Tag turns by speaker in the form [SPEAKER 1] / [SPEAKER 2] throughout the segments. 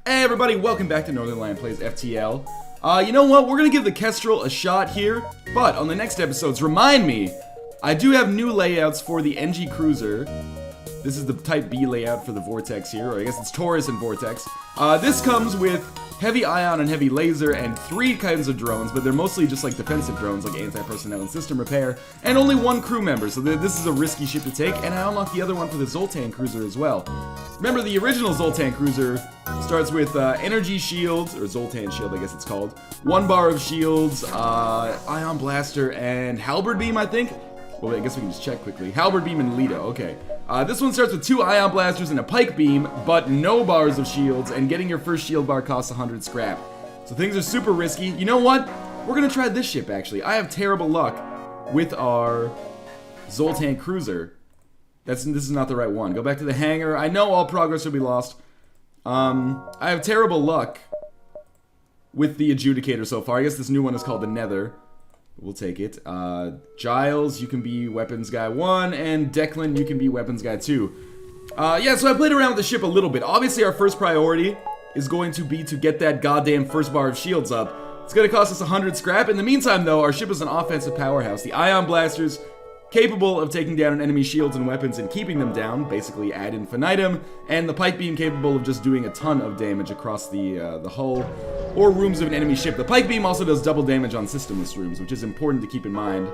[SPEAKER 1] Hey everybody, welcome back to Northernlion Plays FTL. You know what, we're gonna give the Kestrel a shot here, but on the next episodes, remind me, I do have new layouts for the NG Cruiser. This is the Type B layout for the Vortex here, or I guess it's Taurus and Vortex. This comes with heavy ion and heavy laser and 3 kinds of drones, but they're mostly just like defensive drones, like anti-personnel and system repair, and only 1 crew member, so this is a risky ship to take, and I unlocked the other one for the Zoltan Cruiser as well. Remember, the original Zoltan Cruiser starts with energy shield, or Zoltan shield I guess it's called, 1 bar of shields, ion blaster, and halberd beam I think? Well, I guess we can just check quickly. Halberd beam and Lido, okay. This one starts with 2 ion blasters and a pike beam, but no bars of shields, and getting your first shield bar costs 100 scrap. So things are super risky. You know what? We're gonna try this ship, actually. I have terrible luck with our Zoltan Cruiser. This is not the right one. Go back to the hangar. I know all progress will be lost. I have terrible luck with the Adjudicator so far. I guess this new one is called the Nether. We'll take it. Giles, you can be Weapons Guy 1, and Declan, you can be Weapons Guy 2. Yeah, so I played around with the ship a little bit. Obviously, our first priority is going to be to get that goddamn first bar of shields up. It's gonna cost us 100 scrap. In the meantime, though, our ship is an offensive powerhouse. The ion blasters, capable of taking down enemy shields and weapons and keeping them down, basically ad infinitum, and the pike beam capable of just doing a ton of damage across the hull or rooms of an enemy ship. The pike beam also does double damage on systemless rooms, which is important to keep in mind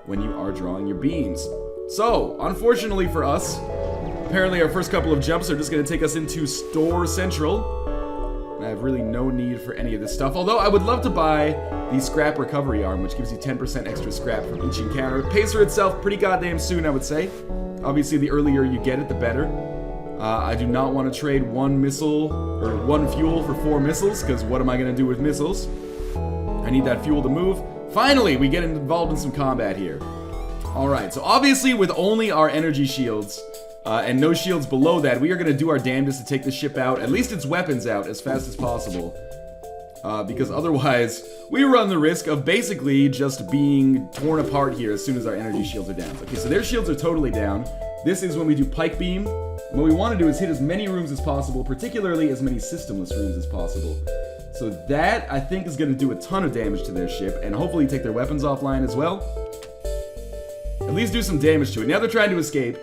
[SPEAKER 1] when you are drawing your beams. So, unfortunately for us, apparently our first couple of jumps are just going to take us into Store Central. I have really no need for any of this stuff, although I would love to buy the scrap recovery arm, which gives you 10% extra scrap from each encounter. It pays for itself pretty goddamn soon, I would say. Obviously, the earlier you get it, the better. I do not want to trade 1 missile, or 1 fuel for 4 missiles, because what am I going to do with missiles? I need that fuel to move. Finally, we get involved in some combat here. Alright, so obviously with only our energy shields, and no shields below that, we are going to do our damnedest to take the ship out, at least its weapons out, as fast as possible. Because otherwise, we run the risk of basically just being torn apart here as soon as our energy shields are down. Okay, so their shields are totally down. This is when we do pike beam. And what we want to do is hit as many rooms as possible, particularly as many systemless rooms as possible. So that, I think, is going to do a ton of damage to their ship, and hopefully take their weapons offline as well. At least do some damage to it. Now they're trying to escape.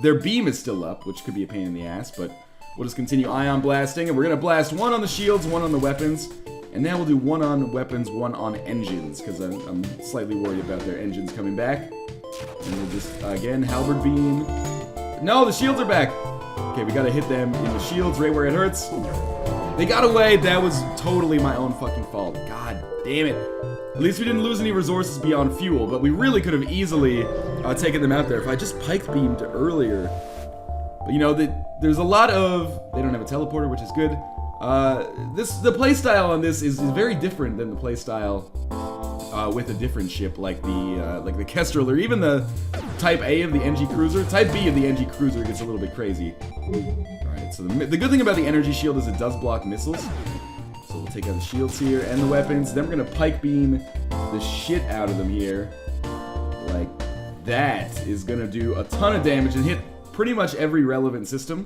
[SPEAKER 1] Their beam is still up, which could be a pain in the ass, but we'll just continue ion blasting, and we're going to blast 1 on the shields, 1 on the weapons, and now we'll do 1 on weapons, 1 on engines, because I'm slightly worried about their engines coming back. And we'll just, again, halberd beam. No, the shields are back! Okay, we gotta hit them in the shields right where it hurts. They got away, that was totally my own fucking fault. God damn it. At least we didn't lose any resources beyond fuel, but we really could have easily taken them out there if I just pike beamed earlier. But you know, there's a lot of... They don't have a teleporter, which is good. The playstyle on this is very different than the playstyle with a different ship like the Kestrel, or even the Type A of the NG Cruiser. Type B of the NG Cruiser gets a little bit crazy. Alright, so the good thing about the energy shield is it does block missiles. So we'll take out the shields here and the weapons. Then we're gonna pike beam the shit out of them here. Like, that is gonna do a ton of damage and hit pretty much every relevant system.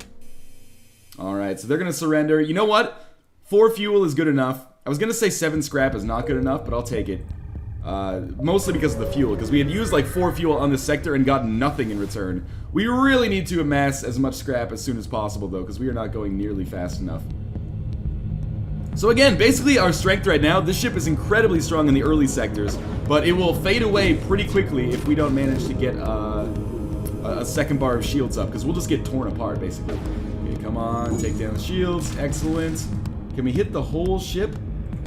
[SPEAKER 1] Alright, so they're gonna surrender. You know what? 4 fuel is good enough. I was gonna say 7 scrap is not good enough, but I'll take it. Mostly because of the fuel, because we had used like 4 fuel on this sector and gotten nothing in return. We really need to amass as much scrap as soon as possible, though, because we are not going nearly fast enough. So again, basically our strength right now, this ship is incredibly strong in the early sectors, but it will fade away pretty quickly if we don't manage to get a second bar of shields up, because we'll just get torn apart, basically. Okay, come on, take down the shields. Excellent. Can we hit the whole ship?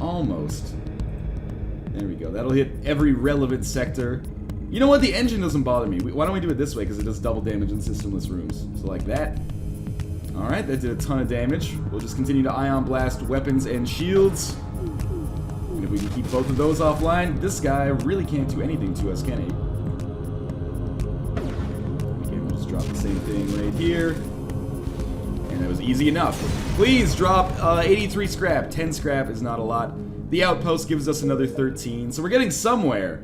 [SPEAKER 1] Almost. There we go. That'll hit every relevant sector. You know what? The engine doesn't bother me. Why don't we do it this way? Because it does double damage in systemless rooms. So like that. Alright, that did a ton of damage. We'll just continue to ion blast weapons and shields. And if we can keep both of those offline, this guy really can't do anything to us, can he? Okay, we'll just drop the same thing right here. And that was easy enough. Please drop 83 scrap. 10 scrap is not a lot. The outpost gives us another 13, so we're getting somewhere.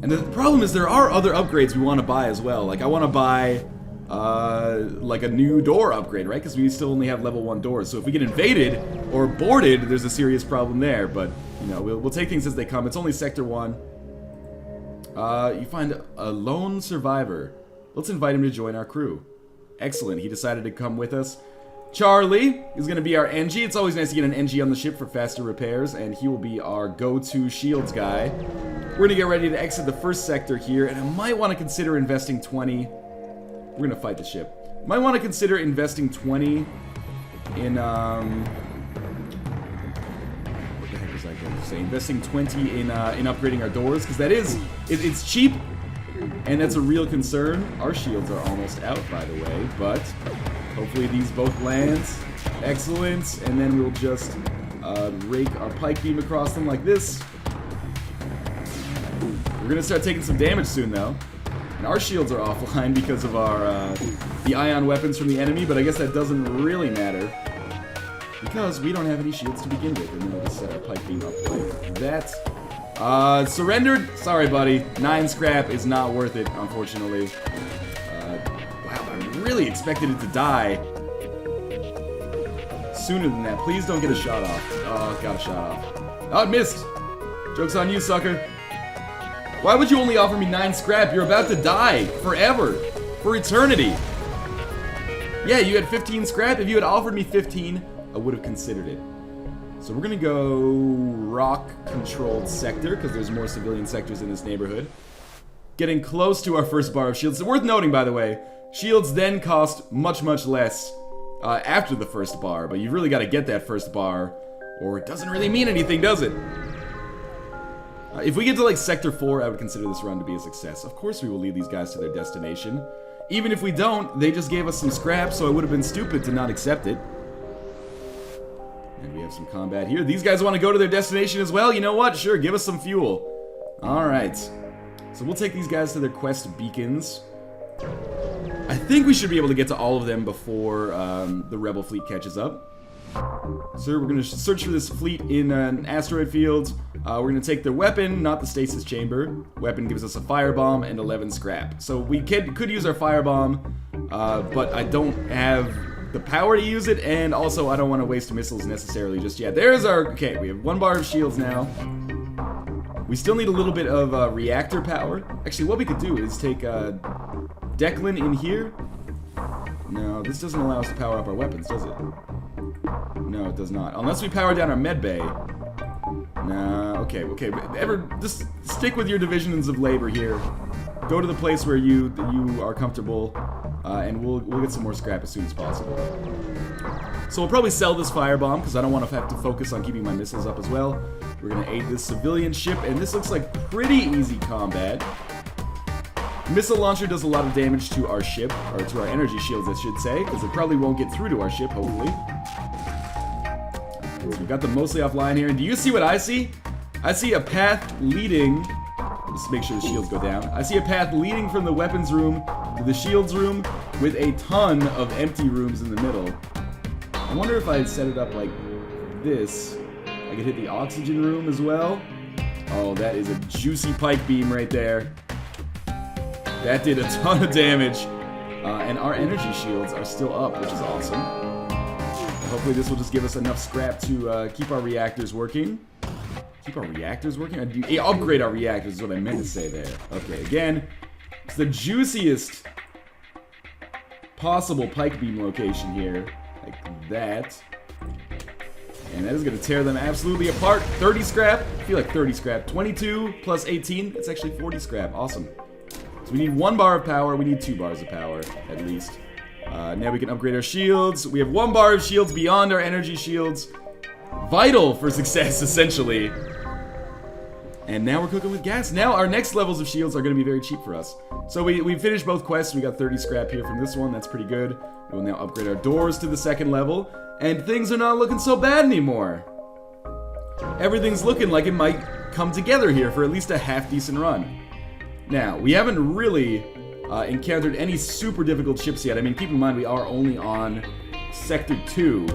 [SPEAKER 1] And the problem is there are other upgrades we want to buy as well. Like, I want to buy like a new door upgrade, right? Because we still only have level 1 doors. So if we get invaded or boarded, there's a serious problem there. But, you know, we'll take things as they come. It's only Sector 1. You find a lone survivor. Let's invite him to join our crew. Excellent. He decided to come with us. Charlie is going to be our NG. It's always nice to get an NG on the ship for faster repairs, and he will be our go-to shields guy. We're going to get ready to exit the first sector here, and I might want to consider investing 20. We're going to fight the ship. Might want to consider investing 20 in, what the heck was I going to say? Investing 20 in upgrading our doors, because that is, it's cheap, and that's a real concern. Our shields are almost out, by the way, but hopefully these both lands. Excellent. And then we'll just rake our pike beam across them like this. We're going to start taking some damage soon, though. And our shields are offline because of our the ion weapons from the enemy, but I guess that doesn't really matter because we don't have any shields to begin with. And then we'll just set our pike beam up like that. Surrendered? Sorry, buddy. 9 scrap is not worth it, unfortunately. Wow, I really expected it to die sooner than that. Please don't get a shot off. Oh, got a shot off. Oh, it missed. Joke's on you, sucker. Why would you only offer me 9 scrap? You're about to die. Forever. For eternity. Yeah, you had 15 scrap. If you had offered me 15, I would have considered it. So we're gonna go rock-controlled sector, because there's more civilian sectors in this neighborhood. Getting close to our first bar of shields. It's worth noting, by the way, shields then cost much, much less after the first bar, but you've really got to get that first bar, or it doesn't really mean anything, does it? If we get to, like, Sector 4, I would consider this run to be a success. Of course we will lead these guys to their destination. Even if we don't, they just gave us some scrap, so it would have been stupid to not accept it. And we have some combat here. These guys want to go to their destination as well? You know what? Sure, give us some fuel. Alright. So we'll take these guys to their quest beacons. I think we should be able to get to all of them before the Rebel fleet catches up. So we're going to search for this fleet in an asteroid field. We're going to take their weapon, not the stasis chamber. Weapon gives us a firebomb and 11 scrap. So we could use our firebomb, but I don't have the power to use it, and also I don't want to waste missiles necessarily just yet. There's our... Okay, we have 1 bar of shields now. We still need a little bit of reactor power. Actually, what we could do is take Declan in here. No, this doesn't allow us to power up our weapons, does it? No, it does not. Unless we power down our med bay. Nah, okay. Just stick with your divisions of labor here. Go to the place where you are comfortable, and we'll get some more scrap as soon as possible. So we'll probably sell this firebomb, because I don't want to have to focus on keeping my missiles up as well. We're going to aid this civilian ship, and this looks like pretty easy combat. Missile launcher does a lot of damage to our ship, or to our energy shields, I should say, because it probably won't get through to our ship, hopefully. So we've got them mostly offline here, and do you see what I see? I see a path leading... Just make sure the shields go down. I see a path leading from the weapons room to the shields room with a ton of empty rooms in the middle. I wonder if I set it up like this, I could hit the oxygen room as well. Oh, that is a juicy pike beam right there. That did a ton of damage. And our energy shields are still up, which is awesome. Hopefully this will just give us enough scrap to keep our reactors working. Keep our reactors working? Upgrade our reactors is what I meant to say there. Okay, again, it's the juiciest possible pike beam location here. Like that. And that is going to tear them absolutely apart. 30 scrap. I feel like 30 scrap. 22 plus 18. It's actually 40 scrap. Awesome. So we need 1 bar of power. We need 2 bars of power, at least. Now we can upgrade our shields. We have 1 bar of shields beyond our energy shields. Vital for success, essentially. And now we're cooking with gas. Now our next levels of shields are going to be very cheap for us. So we finished both quests. We got 30 scrap here from this one. That's pretty good. We'll now upgrade our doors to the 2nd level. And things are not looking so bad anymore. Everything's looking like it might come together here for at least a half-decent run. Now, we haven't really encountered any super difficult ships yet. I mean, keep in mind we are only on Sector 2.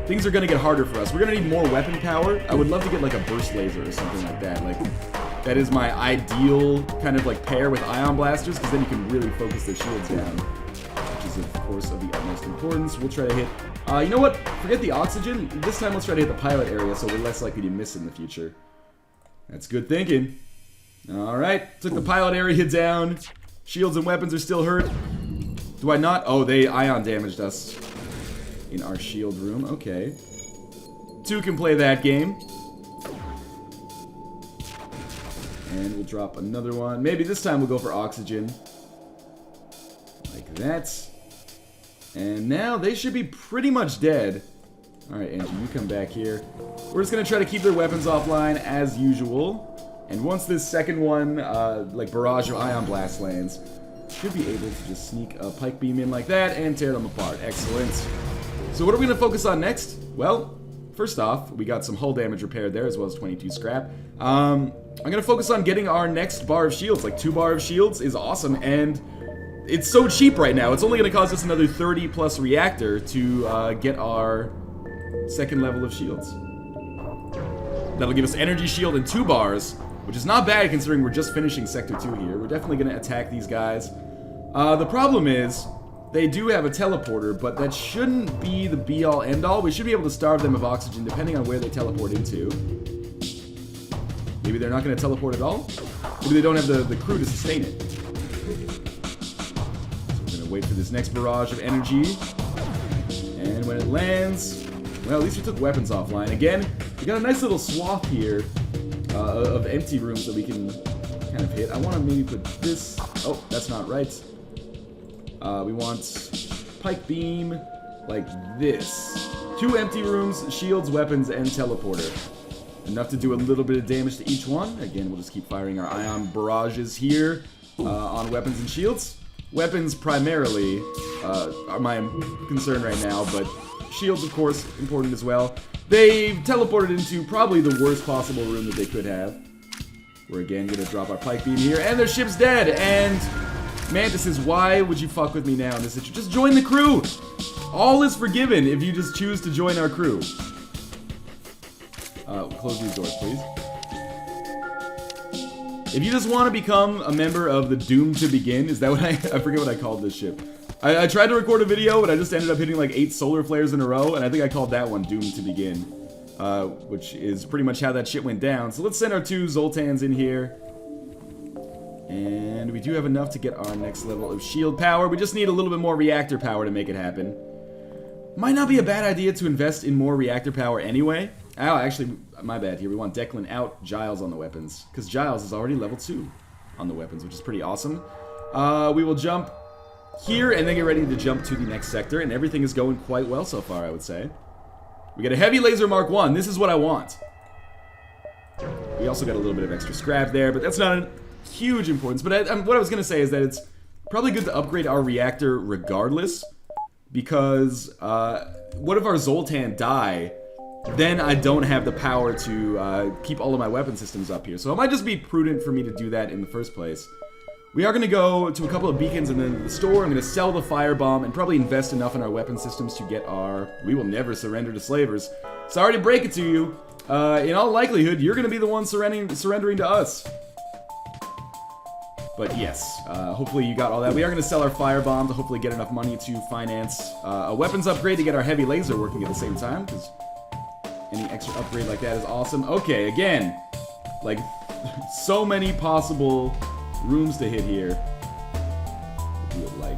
[SPEAKER 1] Things are going to get harder for us. We're going to need more weapon power. I would love to get like a burst laser or something like that. Like, that is my ideal kind of like pair with ion blasters, because then you can really focus their shields down, which is of course of the utmost importance. We'll try to hit, you know what, forget the oxygen. This time let's try to hit the pilot area so we're less likely to miss it in the future. That's good thinking. Alright, took the pilot area down. Shields and weapons are still hurt. Do I not? Oh, they ion damaged us in our shield room. Okay. 2 can play that game. And we'll drop another one. Maybe this time we'll go for oxygen. Like that. And now they should be pretty much dead. Alright, Angie, you come back here. We're just going to try to keep their weapons offline as usual. And once this second one, like barrage of ion blast lands, should be able to just sneak a pike beam in like that and tear them apart. Excellent. So what are we going to focus on next? Well, first off, we got some hull damage repaired there as well as 22 scrap. I'm going to focus on getting our next bar of shields. Like 2 bar of shields is awesome, and it's so cheap right now. It's only going to cost us another 30 plus reactor to get our second level of shields. That'll give us energy shield and 2 bars, which is not bad considering we're just finishing Sector 2 here. We're definitely going to attack these guys. The problem is, they do have a teleporter, but that shouldn't be the be-all, end-all. We should be able to starve them of oxygen depending on where they teleport into. Maybe they're not going to teleport at all? Maybe they don't have the crew to sustain it. So we're going to wait for this next barrage of energy. And when it lands, well, at least we took weapons offline. Again, we got a nice little swath here of empty rooms that we can kind of hit. I want to maybe put this... Oh, that's not right. We want pike beam like this. 2 empty rooms, shields, weapons, and teleporter. Enough to do a little bit of damage to each one. Again, we'll just keep firing our ion barrages here on weapons and shields. Weapons primarily are my concern right now, but shields, of course, important as well. They've teleported into probably the worst possible room that they could have. We're again going to drop our pike beam here, and their ship's dead, and Mantis, why would you fuck with me now in this situation? Just join the crew! All is forgiven if you just choose to join our crew. Close these doors, please. If you just want to become a member of the Doomed to Begin, is that what I forget what I called this ship. I tried to record a video, but I just ended up hitting like 8 solar flares in a row, and I think I called that one Doomed to Begin. Which is pretty much how that shit went down. So let's send our 2 Zoltans in here. And we do have enough to get our next level of shield power. We just need a little bit more reactor power to make it happen. Might not be a bad idea to invest in more reactor power anyway. Oh, actually, my bad here. We want Declan out, Giles on the weapons. Because Giles is already level 2 on the weapons, which is pretty awesome. We will jump here and then get ready to jump to the next sector. And everything is going quite well so far, I would say. We get a heavy laser Mark 1. This is what I want. We also got a little bit of extra scrap there, but that's not a huge importance. But what I was going to say is that it's probably good to upgrade our reactor regardless. Because what if our Zoltan die? Then I don't have the power to keep all of my weapon systems up here. So it might just be prudent for me to do that in the first place. We are going to go to a couple of beacons and then the store. I'm going to sell the firebomb and probably invest enough in our weapon systems to get our... We will never surrender to slavers. Sorry to break it to you. In all likelihood, you're going to be the one surrendering to us. But yes, hopefully you got all that. We are going to sell our firebomb to hopefully get enough money to finance a weapons upgrade to get our heavy laser working at the same time. Because any extra upgrade like that is awesome. Okay, again, like so many possible rooms to hit here. We'll do it like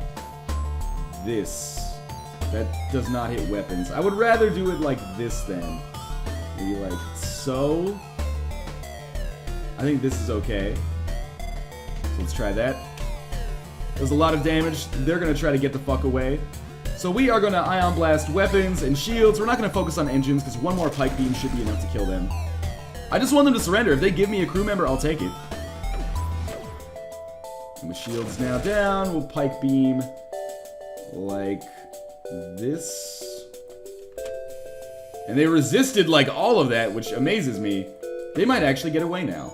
[SPEAKER 1] this. That does not hit weapons. I would rather do it like this then. Maybe like so. I think this is okay. So let's try that. There's a lot of damage. They're going to try to get the fuck away. So we are going to ion blast weapons and shields. We're not going to focus on engines because one more pike beam should be enough to kill them. I just want them to surrender. If they give me a crew member, I'll take it. And the shield's now down. We'll pike beam like this. And they resisted like all of that, which amazes me. They might actually get away now.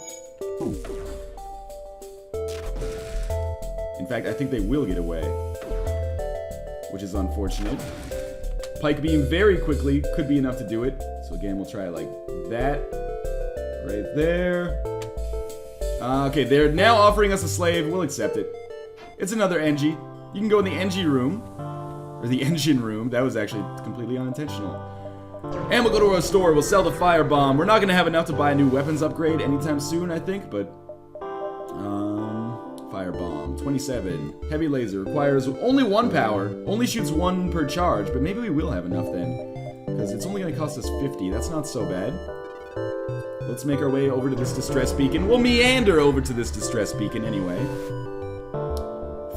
[SPEAKER 1] In fact, I think they will get away. Which is unfortunate. Pike beam very quickly could be enough to do it. So again, we'll try it like that. Right there. Okay, they're now offering us a slave. We'll accept it. It's another NG. You can go in the NG room. Or the engine room. That was actually completely unintentional. And we'll go to our store. We'll sell the firebomb. We're not going to have enough to buy a new weapons upgrade anytime soon, I think, but... Firebomb. 27. Heavy laser. Requires only 1 power. Only shoots 1 per charge, but maybe we will have enough then. Because it's only going to cost us 50. That's not so bad. Let's make our way over to this distress beacon. We'll meander over to this distress beacon anyway.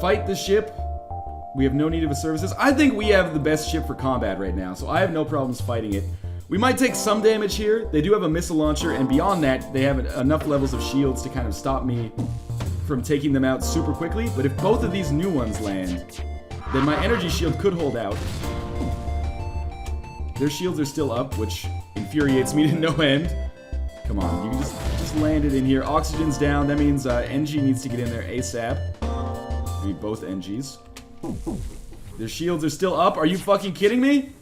[SPEAKER 1] Fight the ship. We have no need of his services. I think we have the best ship for combat right now, so I have no problems fighting it. We might take some damage here. They do have a missile launcher, and beyond that, they have enough levels of shields to kind of stop me from taking them out super quickly. But if both of these new ones land, then my energy shield could hold out. Their shields are still up, which infuriates me to no end. Come on, you can just land it in here. Oxygen's down. That means NG needs to get in there ASAP. We need both NGs. Their shields are still up. Are you fucking kidding me?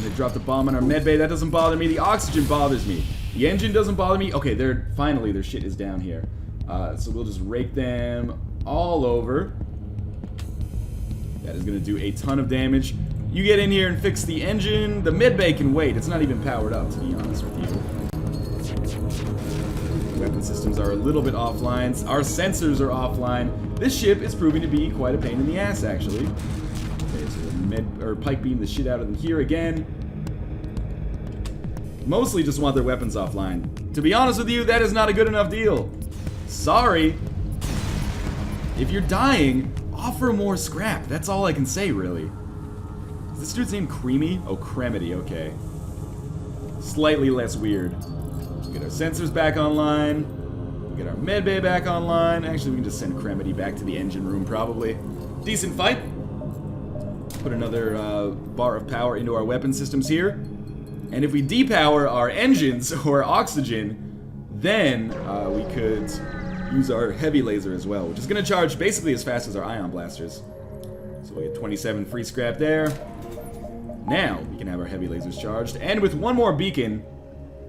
[SPEAKER 1] They dropped a bomb on our medbay. That doesn't bother me. The oxygen bothers me. The engine doesn't bother me. Okay, finally their shit is down here. So we'll just rake them all over. That is going to do a ton of damage. You get in here and fix the engine. The medbay can wait. It's not even powered up, to be honest with you. Weapon systems are a little bit offline. Our sensors are offline. This ship is proving to be quite a pain in the ass, actually. Okay, so pike beam the shit out of them here again. Mostly just want their weapons offline. To be honest with you, that is not a good enough deal. Sorry. If you're dying, offer more scrap. That's all I can say, really. Is this dude's name Creamy? Oh, Cremity, okay. Slightly less weird. Get our sensors back online. We'll get our medbay back online. Actually, we can just send Cremity back to the engine room, probably. Decent fight. Put another bar of power into our weapon systems here. And if we depower our engines or oxygen, then we could use our heavy laser as well, which is going to charge basically as fast as our ion blasters. So we get 27 free scrap there. Now we can have our heavy lasers charged. And with one more beacon...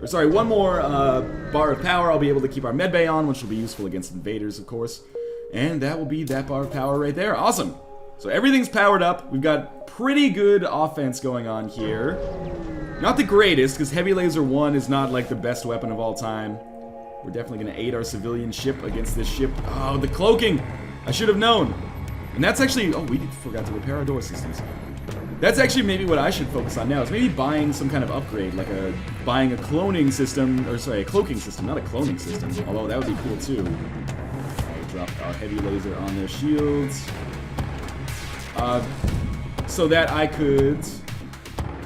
[SPEAKER 1] one more bar of power, I'll be able to keep our medbay on, which will be useful against invaders, of course. And that will be that bar of power right there. Awesome. So everything's powered up. We've got pretty good offense going on here. Not the greatest, because Heavy Laser 1 is not like the best weapon of all time. We're definitely going to aid our civilian ship against this ship. Oh, the cloaking! I should have known. And that's actually... Oh, we forgot to repair our door systems. That's actually maybe what I should focus on now, is maybe buying some kind of upgrade, like buying a cloning system, or sorry, a cloaking system, not a cloning system, although that would be cool too. I'll drop our heavy laser on their shields. So that I could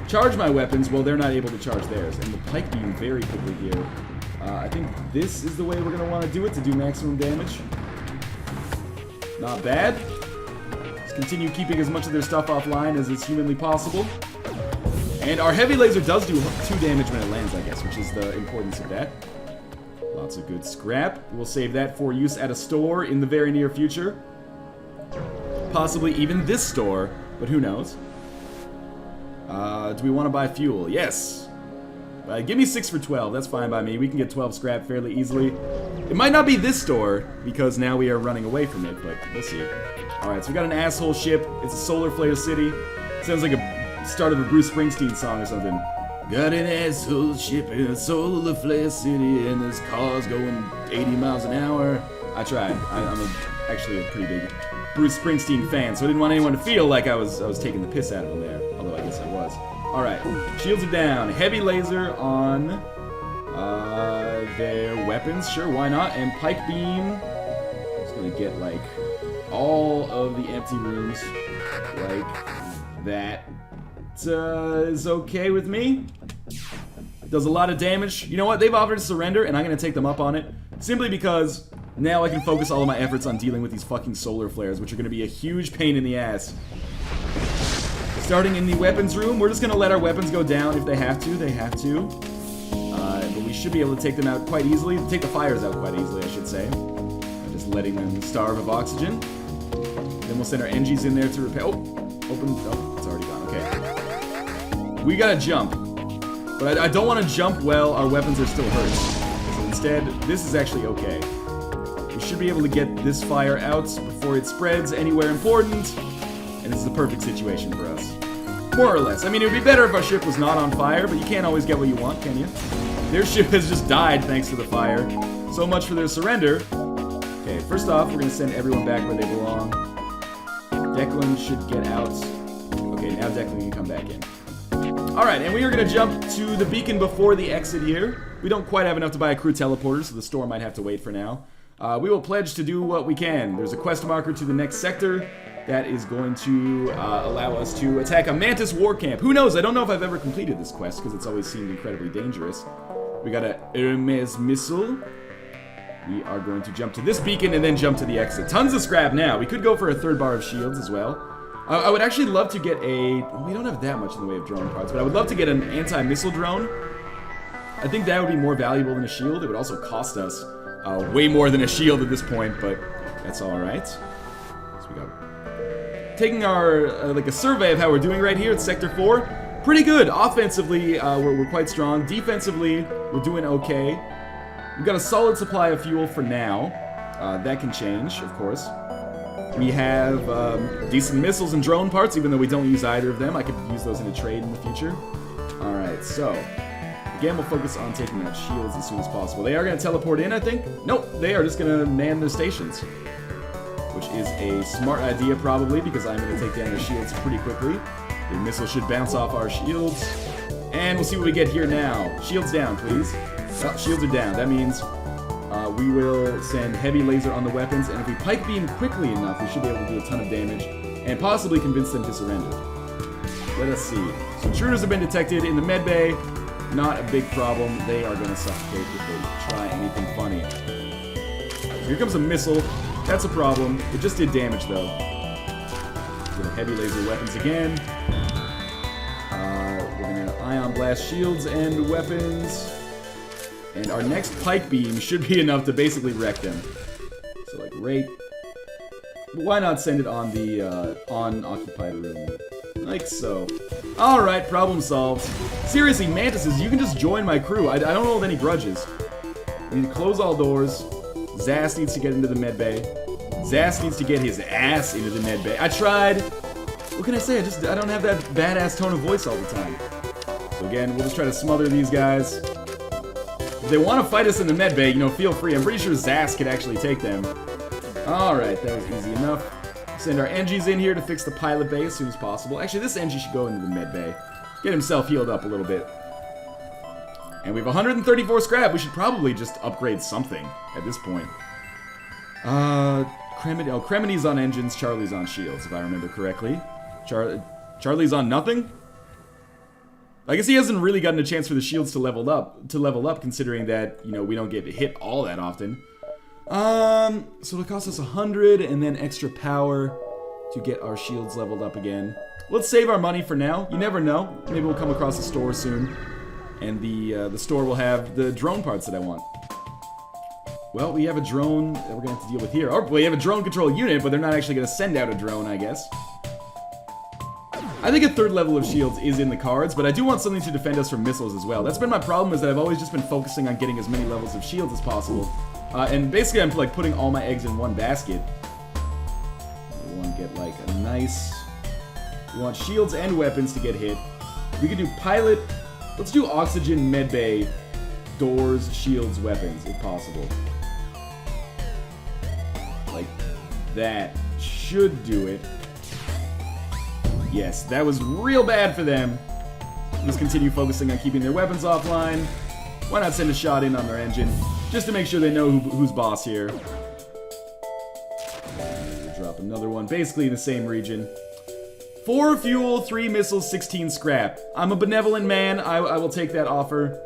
[SPEAKER 1] charge my weapons while they're not able to charge theirs. And the pike beam very quickly here. I think this is the way we're going to want to do it to do maximum damage. Not bad. Continue keeping as much of their stuff offline as is humanly possible. And our heavy laser does do 2 damage when it lands, I guess, which is the importance of that. Lots of good scrap. We'll save that for use at a store in the very near future. Possibly even this store, but who knows. Do we want to buy fuel? Yes. Give me 6 for 12. That's fine by me. We can get 12 scrap fairly easily. It might not be this store, because now we are running away from it, but we'll see. Alright, so we got an asshole ship. It's a solar flare city. Sounds like a start of a Bruce Springsteen song or something. Got an asshole ship in a solar flare city, and this car's going 80 miles an hour. I tried. I'm actually a pretty big Bruce Springsteen fan, so I didn't want anyone to feel like I was taking the piss out of him there. Although I guess I was. Alright, shields are down. Heavy laser on their weapons. Sure, why not? And pike beam. Just gonna get like all of the empty rooms like that. Is okay with me. It does a lot of damage. You know what? They've offered to surrender, and I'm gonna take them up on it. Simply because now I can focus all of my efforts on dealing with these fucking solar flares, which are gonna be a huge pain in the ass. Starting in the weapons room, we're just gonna let our weapons go down if they have to. They have to. But we should be able to take them out quite easily. Take the fires out quite easily, I should say. Just letting them starve of oxygen. Then we'll send our NGs in there to repair. Oh, open. Oh, it's already gone. Okay. We gotta jump. But I don't want to jump while our weapons are still hurt. So instead. This is actually okay. We should be able to get this fire out before it spreads anywhere important. And this is the perfect situation for us. More or less. I mean, it would be better if our ship was not on fire, but you can't always get what you want, can you? Their ship has just died thanks to the fire. So much for their surrender. Okay, first off, we're going to send everyone back where they belong. Declan should get out. Okay, now Declan can come back in. Alright, and we are going to jump to the beacon before the exit here. We don't quite have enough to buy a crew teleporter, so the store might have to wait for now. We will pledge to do what we can. There's a quest marker to the next sector that is going to allow us to attack a Mantis war camp. Who knows? I don't know if I've ever completed this quest because it's always seemed incredibly dangerous. We got a Hermes missile. We are going to jump to this beacon and then jump to the exit. Tons of scrap now. We could go for a third bar of shields as well. I would actually love to get a... Well, we don't have that much in the way of drone parts, but I would love to get an anti-missile drone. I think that would be more valuable than a shield. It would also cost us way more than a shield at this point, but that's alright. So we got... Taking our, like a survey of how we're doing right here at Sector 4. Pretty good. Offensively, we're quite strong. Defensively, we're doing okay. We've got a solid supply of fuel for now. That can change, of course. We have decent missiles and drone parts, even though we don't use either of them. I could use those in a trade in the future. Alright, so... Again, we'll focus on taking out shields as soon as possible. They are going to teleport in, I think. Nope, they are just going to man their stations. Which is a smart idea, probably, because I'm going to take down their shields pretty quickly. The missile should bounce off our shields. And we'll see what we get here now. Shields down, please. Oh, shields are down. That means we will send heavy laser on the weapons, and if we pike beam quickly enough, we should be able to do a ton of damage, and possibly convince them to surrender. Let us see. So intruders have been detected in the medbay. Not a big problem. They are going to suffocate if they try anything funny. So here comes a missile. That's a problem. It just did damage, though. We're going to heavy laser weapons again. We're going to ion blast shields and weapons. And our next pike beam should be enough to basically wreck them. So, like, right... Why not send it on the, unoccupied room? Like so. Alright, problem solved. Seriously, Mantises, you can just join my crew. I don't hold any grudges. We need to close all doors. Zast needs to get into the medbay. Zast needs to get his ass into the medbay. I tried. What can I say? I don't have that badass tone of voice all the time. So again, we'll just try to smother these guys. If they want to fight us in the medbay, you know, feel free. I'm pretty sure Zast could actually take them. Alright, that was easy enough. Send our Engies in here to fix the pilot bay as soon as possible. Actually, this Engie should go into the med bay. Get himself healed up a little bit. And we have 134 scrap. We should probably just upgrade something at this point. Cremini's on engines, Charlie's on shields, if I remember correctly. Charlie's on nothing? I guess he hasn't really gotten a chance for the shields to level up, considering that, you know, we don't get hit all that often. So it costs us 100 and then extra power to get our shields leveled up again. Let's save our money for now. You never know. Maybe we'll come across a store soon, and the store will have the drone parts that I want. Well, we have a drone that we're gonna have to deal with here. Or we have a drone control unit, but they're not actually gonna send out a drone, I guess. I think a third level of shields is in the cards, but I do want something to defend us from missiles as well. That's been my problem, is that I've always just been focusing on getting as many levels of shields as possible. And basically I'm like putting all my eggs in one basket. We want to get like a nice... We want shields and weapons to get hit. We could do pilot... Let's do oxygen, medbay, doors, shields, weapons, if possible. Like that should do it. Yes, that was real bad for them. Let's continue focusing on keeping their weapons offline. Why not send a shot in on their engine, just to make sure they know who's boss here. We'll drop another one, basically in the same region. 4 fuel, 3 missiles, 16 scrap. I'm a benevolent man, I will take that offer.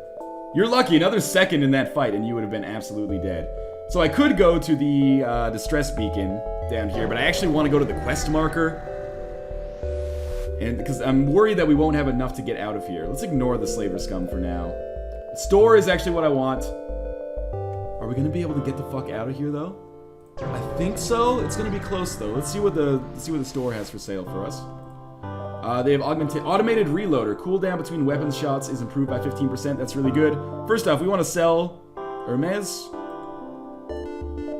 [SPEAKER 1] You're lucky, another second in that fight and you would have been absolutely dead. So I could go to the distress beacon down here, but I actually want to go to the quest marker. And because I'm worried that we won't have enough to get out of here. Let's ignore the slaver scum for now. Store is actually what I want. Are we gonna be able to get the fuck out of here though? I think so. It's gonna be close though. Let's see what the store has for sale for us. They have automated reloader. Cooldown between weapons shots is improved by 15%. That's really good. First off, we want to sell Hermes.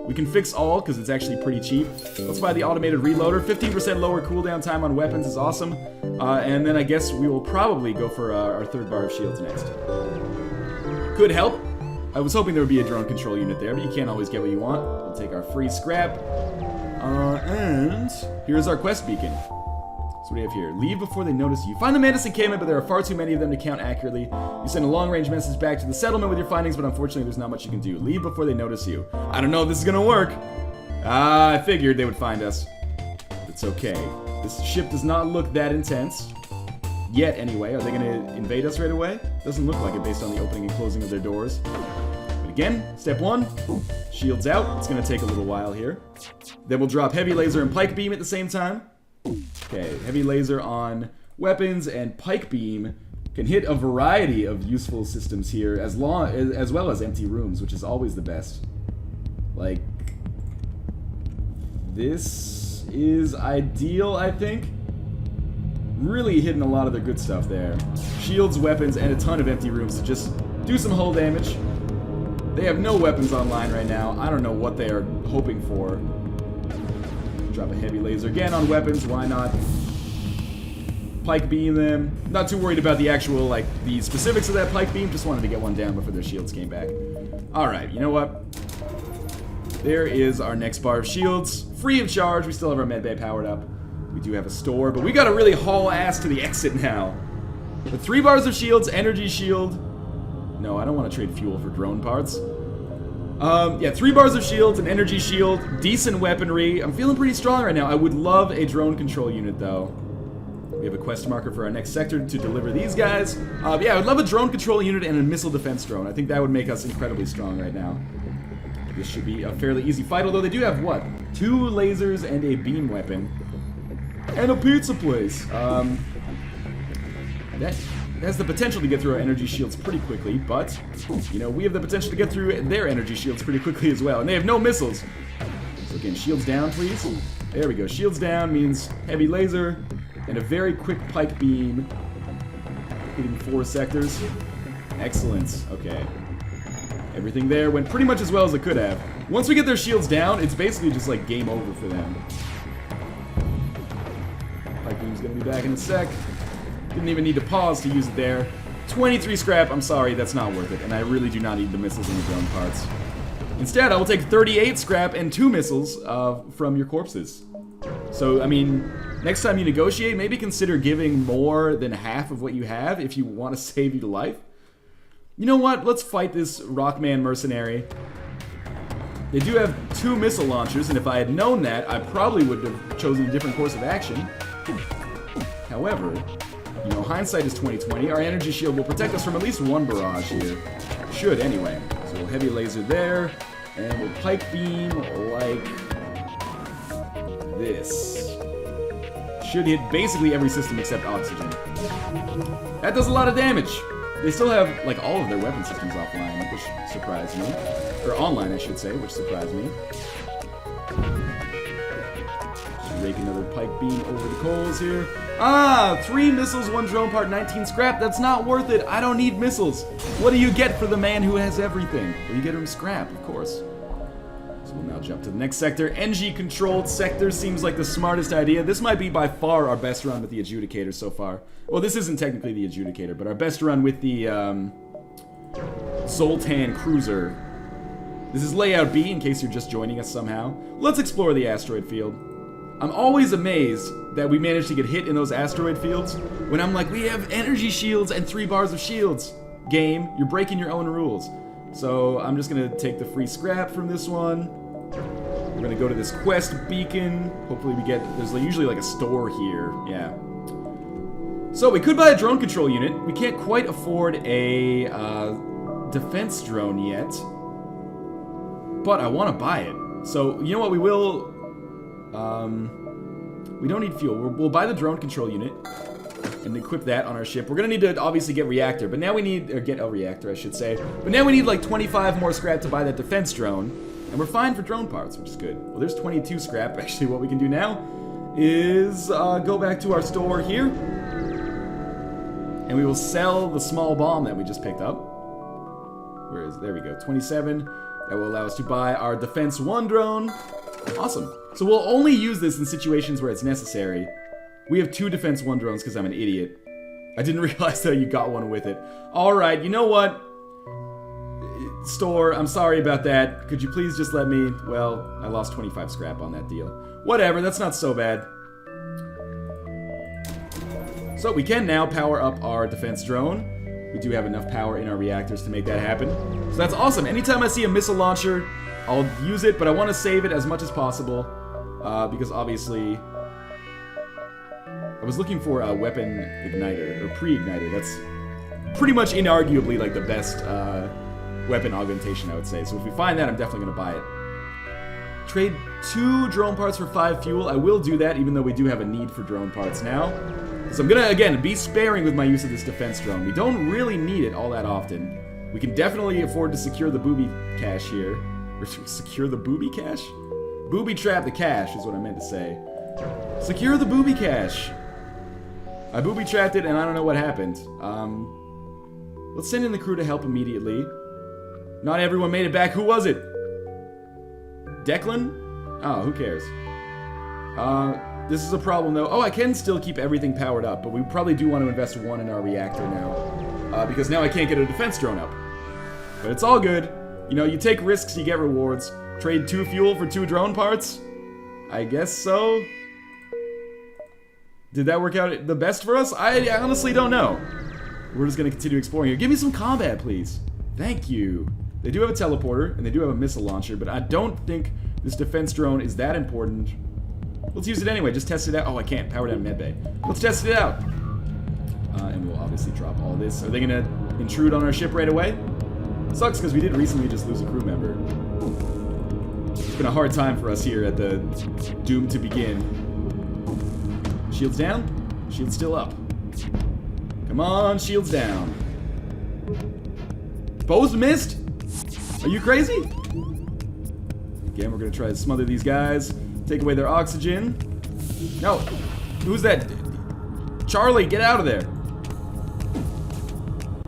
[SPEAKER 1] We can fix all because it's actually pretty cheap. Let's buy the automated reloader. 15% lower cooldown time on weapons is awesome. And then I guess we will probably go for our third bar of shields next. Could help. I was hoping there would be a drone control unit there, but you can't always get what you want. We'll take our free scrap. And here's our quest beacon. So what do we have here? Leave before they notice you. Find the Mantis encampment, but there are far too many of them to count accurately. You send a long-range message back to the settlement with your findings, but unfortunately there's not much you can do. Leave before they notice you. I don't know if this is gonna work. I figured they would find us. It's okay. This ship does not look that intense. Yet, anyway. Are they gonna invade us right away? Doesn't look like it based on the opening and closing of their doors. But again, step one. Shields out. It's gonna take a little while here. Then we'll drop heavy laser and pike beam at the same time. Okay, heavy laser on weapons and pike beam can hit a variety of useful systems here, as well as empty rooms, which is always the best. Like, this is ideal, I think. Really hitting a lot of the good stuff there. Shields, weapons, and a ton of empty rooms to just do some hull damage. They have no weapons online right now. I don't know what they are hoping for. Drop a heavy laser again on weapons, why not? Pike beam them. Not too worried about the actual, like, the specifics of that pike beam. Just wanted to get one down before their shields came back. Alright, you know what? There is our next bar of shields. Free of charge. We still have our medbay powered up. We do have a store, but we gotta really haul ass to the exit now. With 3 bars of shields, energy shield. No, I don't want to trade fuel for drone parts. Yeah, 3 bars of shields, an energy shield, decent weaponry. I'm feeling pretty strong right now. I would love a drone control unit, though. We have a quest marker for our next sector to deliver these guys. Yeah, I would love a drone control unit and a missile defense drone. I think that would make us incredibly strong right now. This should be a fairly easy fight, although they do have, what? 2 lasers and a beam weapon. And a pizza place. That has the potential to get through our energy shields pretty quickly, but, you know, we have the potential to get through their energy shields pretty quickly as well, and they have no missiles. So again, shields down, please. There we go. Shields down means heavy laser and a very quick pike beam, hitting 4 sectors. Excellent. Okay. Everything there went pretty much as well as it could have. Once we get their shields down, it's basically just like game over for them. Pike beam's gonna be back in a sec. Didn't even need to pause to use it there. 23 scrap, I'm sorry, that's not worth it, and I really do not need the missiles and the drone parts. Instead, I will take 38 scrap and 2 missiles from your corpses. So, I mean, next time you negotiate, maybe consider giving more than half of what you have if you want to save your life. You know what? Let's fight this Rockman mercenary. They do have 2 missile launchers, and if I had known that, I probably would have chosen a different course of action. However, you know, hindsight is 20/20. Our energy shield will protect us from at least 1 barrage here. Should, anyway. So we'll heavy laser there, and we'll pike beam like this. Should hit basically every system except oxygen. That does a lot of damage. They still have, like, all of their weapon systems offline, which surprised me. Or online, I should say, which surprised me. Just rake another pike beam over the coals here. 3 missiles, 1 drone part, 19 scrap. That's not worth it. I don't need missiles. What do you get for the man who has everything? Well, you get him scrap, of course. So we'll now jump to the next sector. NG-controlled sector seems like the smartest idea. This might be by far our best run with the Adjudicator so far. Well, this isn't technically the Adjudicator, but our best run with the Zoltan Cruiser. This is layout B, in case you're just joining us somehow. Let's explore the asteroid field. I'm always amazed that we managed to get hit in those asteroid fields when I'm like, we have energy shields and 3 bars of shields. Game, you're breaking your own rules. So I'm just gonna take the free scrap from this one. We're gonna go to this quest beacon. Hopefully we get, there's usually like a store here, yeah. So we could buy a drone control unit. We can't quite afford a defense drone yet, but I wanna buy it. So you know what, we will, we don't need fuel. We'll buy the drone control unit and equip that on our ship. We're gonna need to obviously get reactor, but now we need, or get a reactor, I should say. But now we need like 25 more scrap to buy that defense drone, and we're fine for drone parts, which is good. Well, there's 22 scrap. Actually, what we can do now is go back to our store here, and we will sell the small bomb that we just picked up. Where is it? There we go. 27. That will allow us to buy our Defense 1 drone. Awesome. So we'll only use this in situations where it's necessary. We have 2 Defense 1 drones because I'm an idiot. I didn't realize that you got one with it. Alright, you know what? Store, I'm sorry about that. Could you please just let me... Well, I lost 25 scrap on that deal. Whatever, that's not so bad. So we can now power up our defense drone. We do have enough power in our reactors to make that happen. So that's awesome. Anytime I see a missile launcher, I'll use it, but I want to save it as much as possible. Because obviously... I was looking for a weapon igniter, or pre-igniter. That's pretty much inarguably like the best weapon augmentation, I would say. So if we find that, I'm definitely going to buy it. Trade 2 drone parts for 5 fuel. I will do that, even though we do have a need for drone parts now. So I'm going to, again, be sparing with my use of this defense drone. We don't really need it all that often. We can definitely afford to secure the booby cache here. Or secure the booby cache? Booby trap the cache is what I meant to say. Secure the booby cache. I booby trapped it and I don't know what happened. Let's send in the crew to help immediately. Not everyone made it back. Who was it? Declan? Oh, who cares? This is a problem though. Oh, I can still keep everything powered up, but we probably do want to invest 1 in our reactor now. Because now I can't get a defense drone up. But it's all good. You know, you take risks, you get rewards. Trade 2 fuel for 2 drone parts? I guess so. Did that work out the best for us? I honestly don't know. We're just going to continue exploring here. Give me some combat, please. Thank you. They do have a teleporter, and they do have a missile launcher, but I don't think this defense drone is that important. Let's use it anyway. Just test it out. Oh, I can't. Power down medbay. Let's test it out. And we'll obviously drop all this. Are they going to intrude on our ship right away? Sucks, because we did recently just lose a crew member. It's been a hard time for us here at the Doom to Begin. Shields down. Shields still up. Come on, shields down. Both missed? Are you crazy? Again, we're gonna try to smother these guys. Take away their oxygen. No. Who's that? Charlie, get out of there.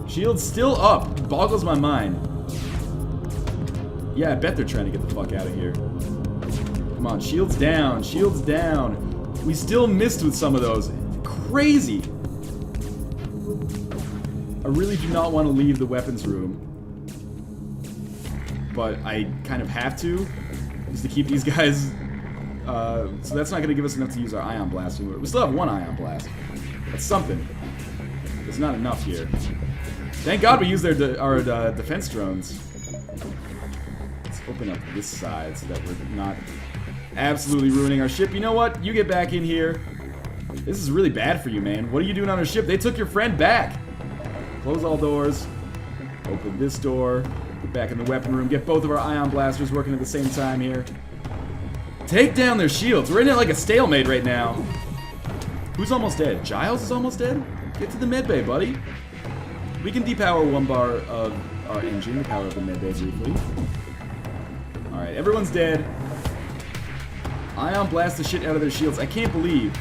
[SPEAKER 1] Shields still up. Boggles my mind. Yeah, I bet they're trying to get the fuck out of here. Come on, shields down. Shields down. We still missed with some of those. Crazy. I really do not want to leave the weapons room. But I kind of have to. Just to keep these guys... so that's not going to give us enough to use our ion blast anymore. We still have 1 ion blast. That's something. It's not enough here. Thank God we used our defense drones. Let's open up this side so that we're not absolutely ruining our ship. You know what? You get back in here. This is really bad for you, man. What are you doing on our ship? They took your friend back. Close all doors. Open this door. Get back in the weapon room. Get both of our ion blasters working at the same time here. Take down their shields. We're in it like a stalemate right now. Who's almost dead? Giles is almost dead? Get to the medbay, buddy. We can depower 1 bar of our engine to power up the medbay briefly. Alright, everyone's dead. Ion blast the shit out of their shields. I can't believe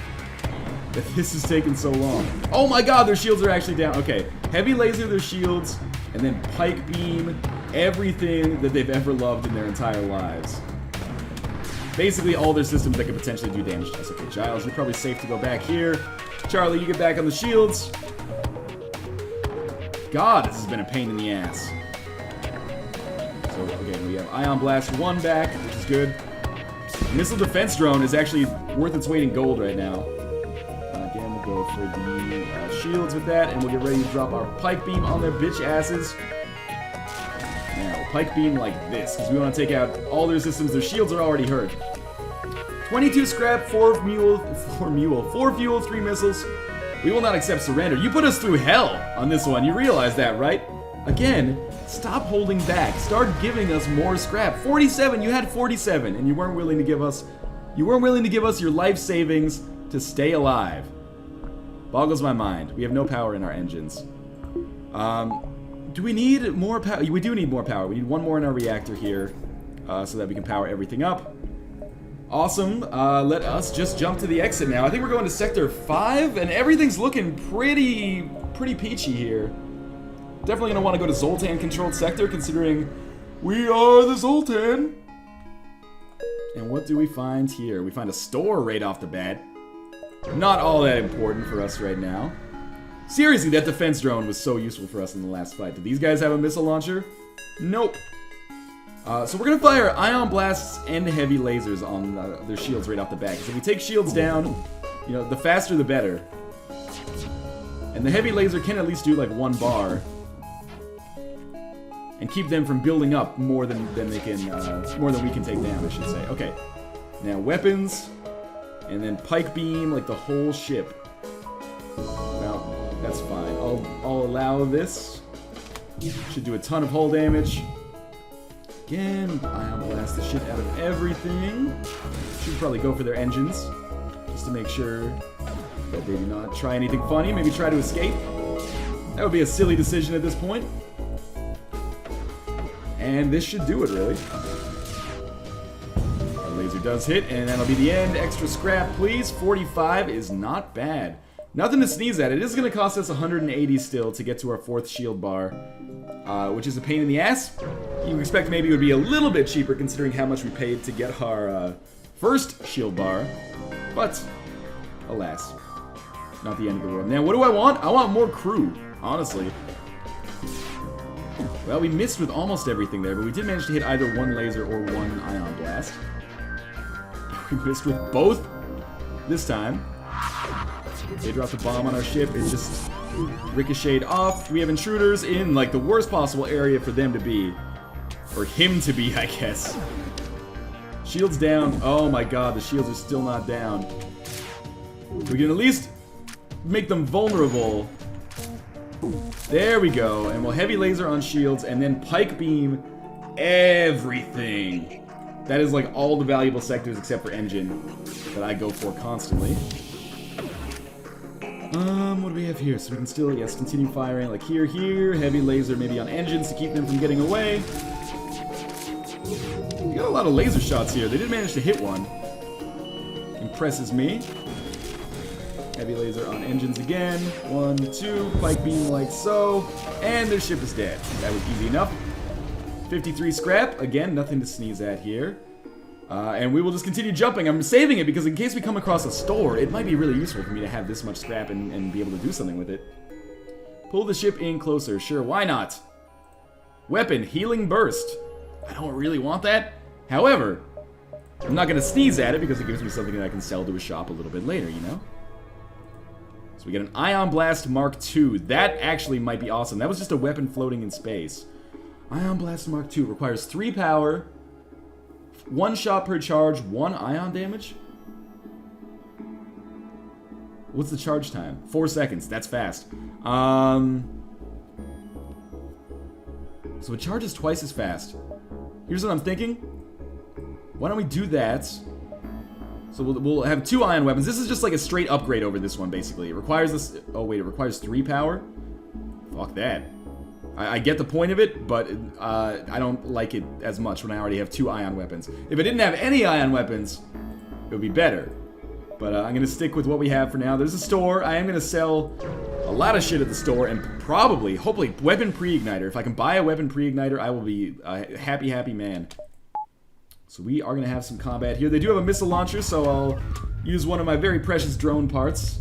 [SPEAKER 1] that this has taken so long. Oh my god, their shields are actually down. Okay, heavy laser their shields, and then pike beam everything that they've ever loved in their entire lives. Basically all their systems that could potentially do damage to us. Okay, Giles, you're probably safe to go back here. Charlie, you get back on the shields. God, this has been a pain in the ass. So, again, we have Ion Blast 1 back, which is good. Missile Defense Drone is actually worth its weight in gold right now. Again, we'll go for the shields with that, and we'll get ready to drop our Pike Beam on their bitch asses. Now, we'll Pike Beam like this, because we want to take out all their systems. Their shields are already hurt. 22 scrap, 4 fuel, 3 missiles. We will not accept surrender. You put us through hell on this one. You realize that, right? Again, stop holding back. Start giving us more scrap. 47, you had 47, and you weren't willing to give us your life savings to stay alive. Boggles my mind. We have no power in our engines. Do we need more power? We do need more power. We need 1 more in our reactor here, so that we can power everything up. Awesome. Let us just jump to the exit now. I think we're going to Sector 5, and everything's looking pretty peachy here. Definitely going to want to go to Zoltan-controlled sector, considering we are the Zoltan. And what do we find here? We find a store right off the bat. Not all that important for us right now. Seriously, that defense drone was so useful for us in the last fight. Did these guys have a missile launcher? Nope. So we're going to fire ion blasts and heavy lasers on their shields right off the bat. Because if we take shields down, you know, the faster the better. And the heavy laser can at least do like 1 bar. And keep them from building up more than they can, more than we can take down, I should say. Okay. Now weapons. And then pike beam, like the whole ship. Well, that's fine. I'll allow this. Should do a ton of hull damage. Again, ion blast the shit out of everything. Should probably go for their engines. Just to make sure that they do not try anything funny. Maybe try to escape. That would be a silly decision at this point. And this should do it, really. Our laser does hit, and that'll be the end. Extra scrap, please. 45 is not bad. Nothing to sneeze at. It is going to cost us 180 still to get to our 4th shield bar, which is a pain in the ass. You expect maybe it would be a little bit cheaper considering how much we paid to get our 1st shield bar, but alas, not the end of the world. Now, what do I want? I want more crew, honestly. Well, we missed with almost everything there, but we did manage to hit either 1 laser or 1 ion blast. We missed with both this time. They dropped a bomb on our ship. It just ricocheted off. We have intruders in, like, the worst possible area for them to be. Or him to be, I guess. Shields down. Oh my god, the shields are still not down. We can at least make them vulnerable. There we go. And we'll heavy laser on shields and then pike beam everything. That is like all the valuable sectors except for engine that I go for constantly. What do we have here? So we can still, yes, continue firing like here, heavy laser maybe on engines to keep them from getting away. We got a lot of laser shots here. They did manage to hit one. Impresses me. Heavy laser on engines again. 1, 2, pike beam like so. And their ship is dead. That was easy enough. 53 scrap. Again, nothing to sneeze at here. And we will just continue jumping. I'm saving it because in case we come across a store, it might be really useful for me to have this much scrap and be able to do something with it. Pull the ship in closer. Sure, why not? Weapon, healing burst. I don't really want that. However, I'm not going to sneeze at it because it gives me something that I can sell to a shop a little bit later, you know? So we get an Ion Blast Mark II. That actually might be awesome. That was just a weapon floating in space. Ion Blast Mark II requires 3 power, 1 shot per charge, 1 ion damage? What's the charge time? 4 seconds. That's fast. So it charges twice as fast. Here's what I'm thinking. Why don't we do that? So we'll have 2 ion weapons. This is just like a straight upgrade over this one, basically. It requires this... Oh, wait. It requires 3 power? Fuck that. I get the point of it, but I don't like it as much when I already have 2 ion weapons. If I didn't have any ion weapons, it would be better. But I'm going to stick with what we have for now. There's a store. I am going to sell a lot of shit at the store and probably, hopefully, weapon pre-igniter. If I can buy a weapon pre-igniter, I will be a happy, happy man. So we are going to have some combat here. They do have a missile launcher, so I'll use one of my very precious drone parts.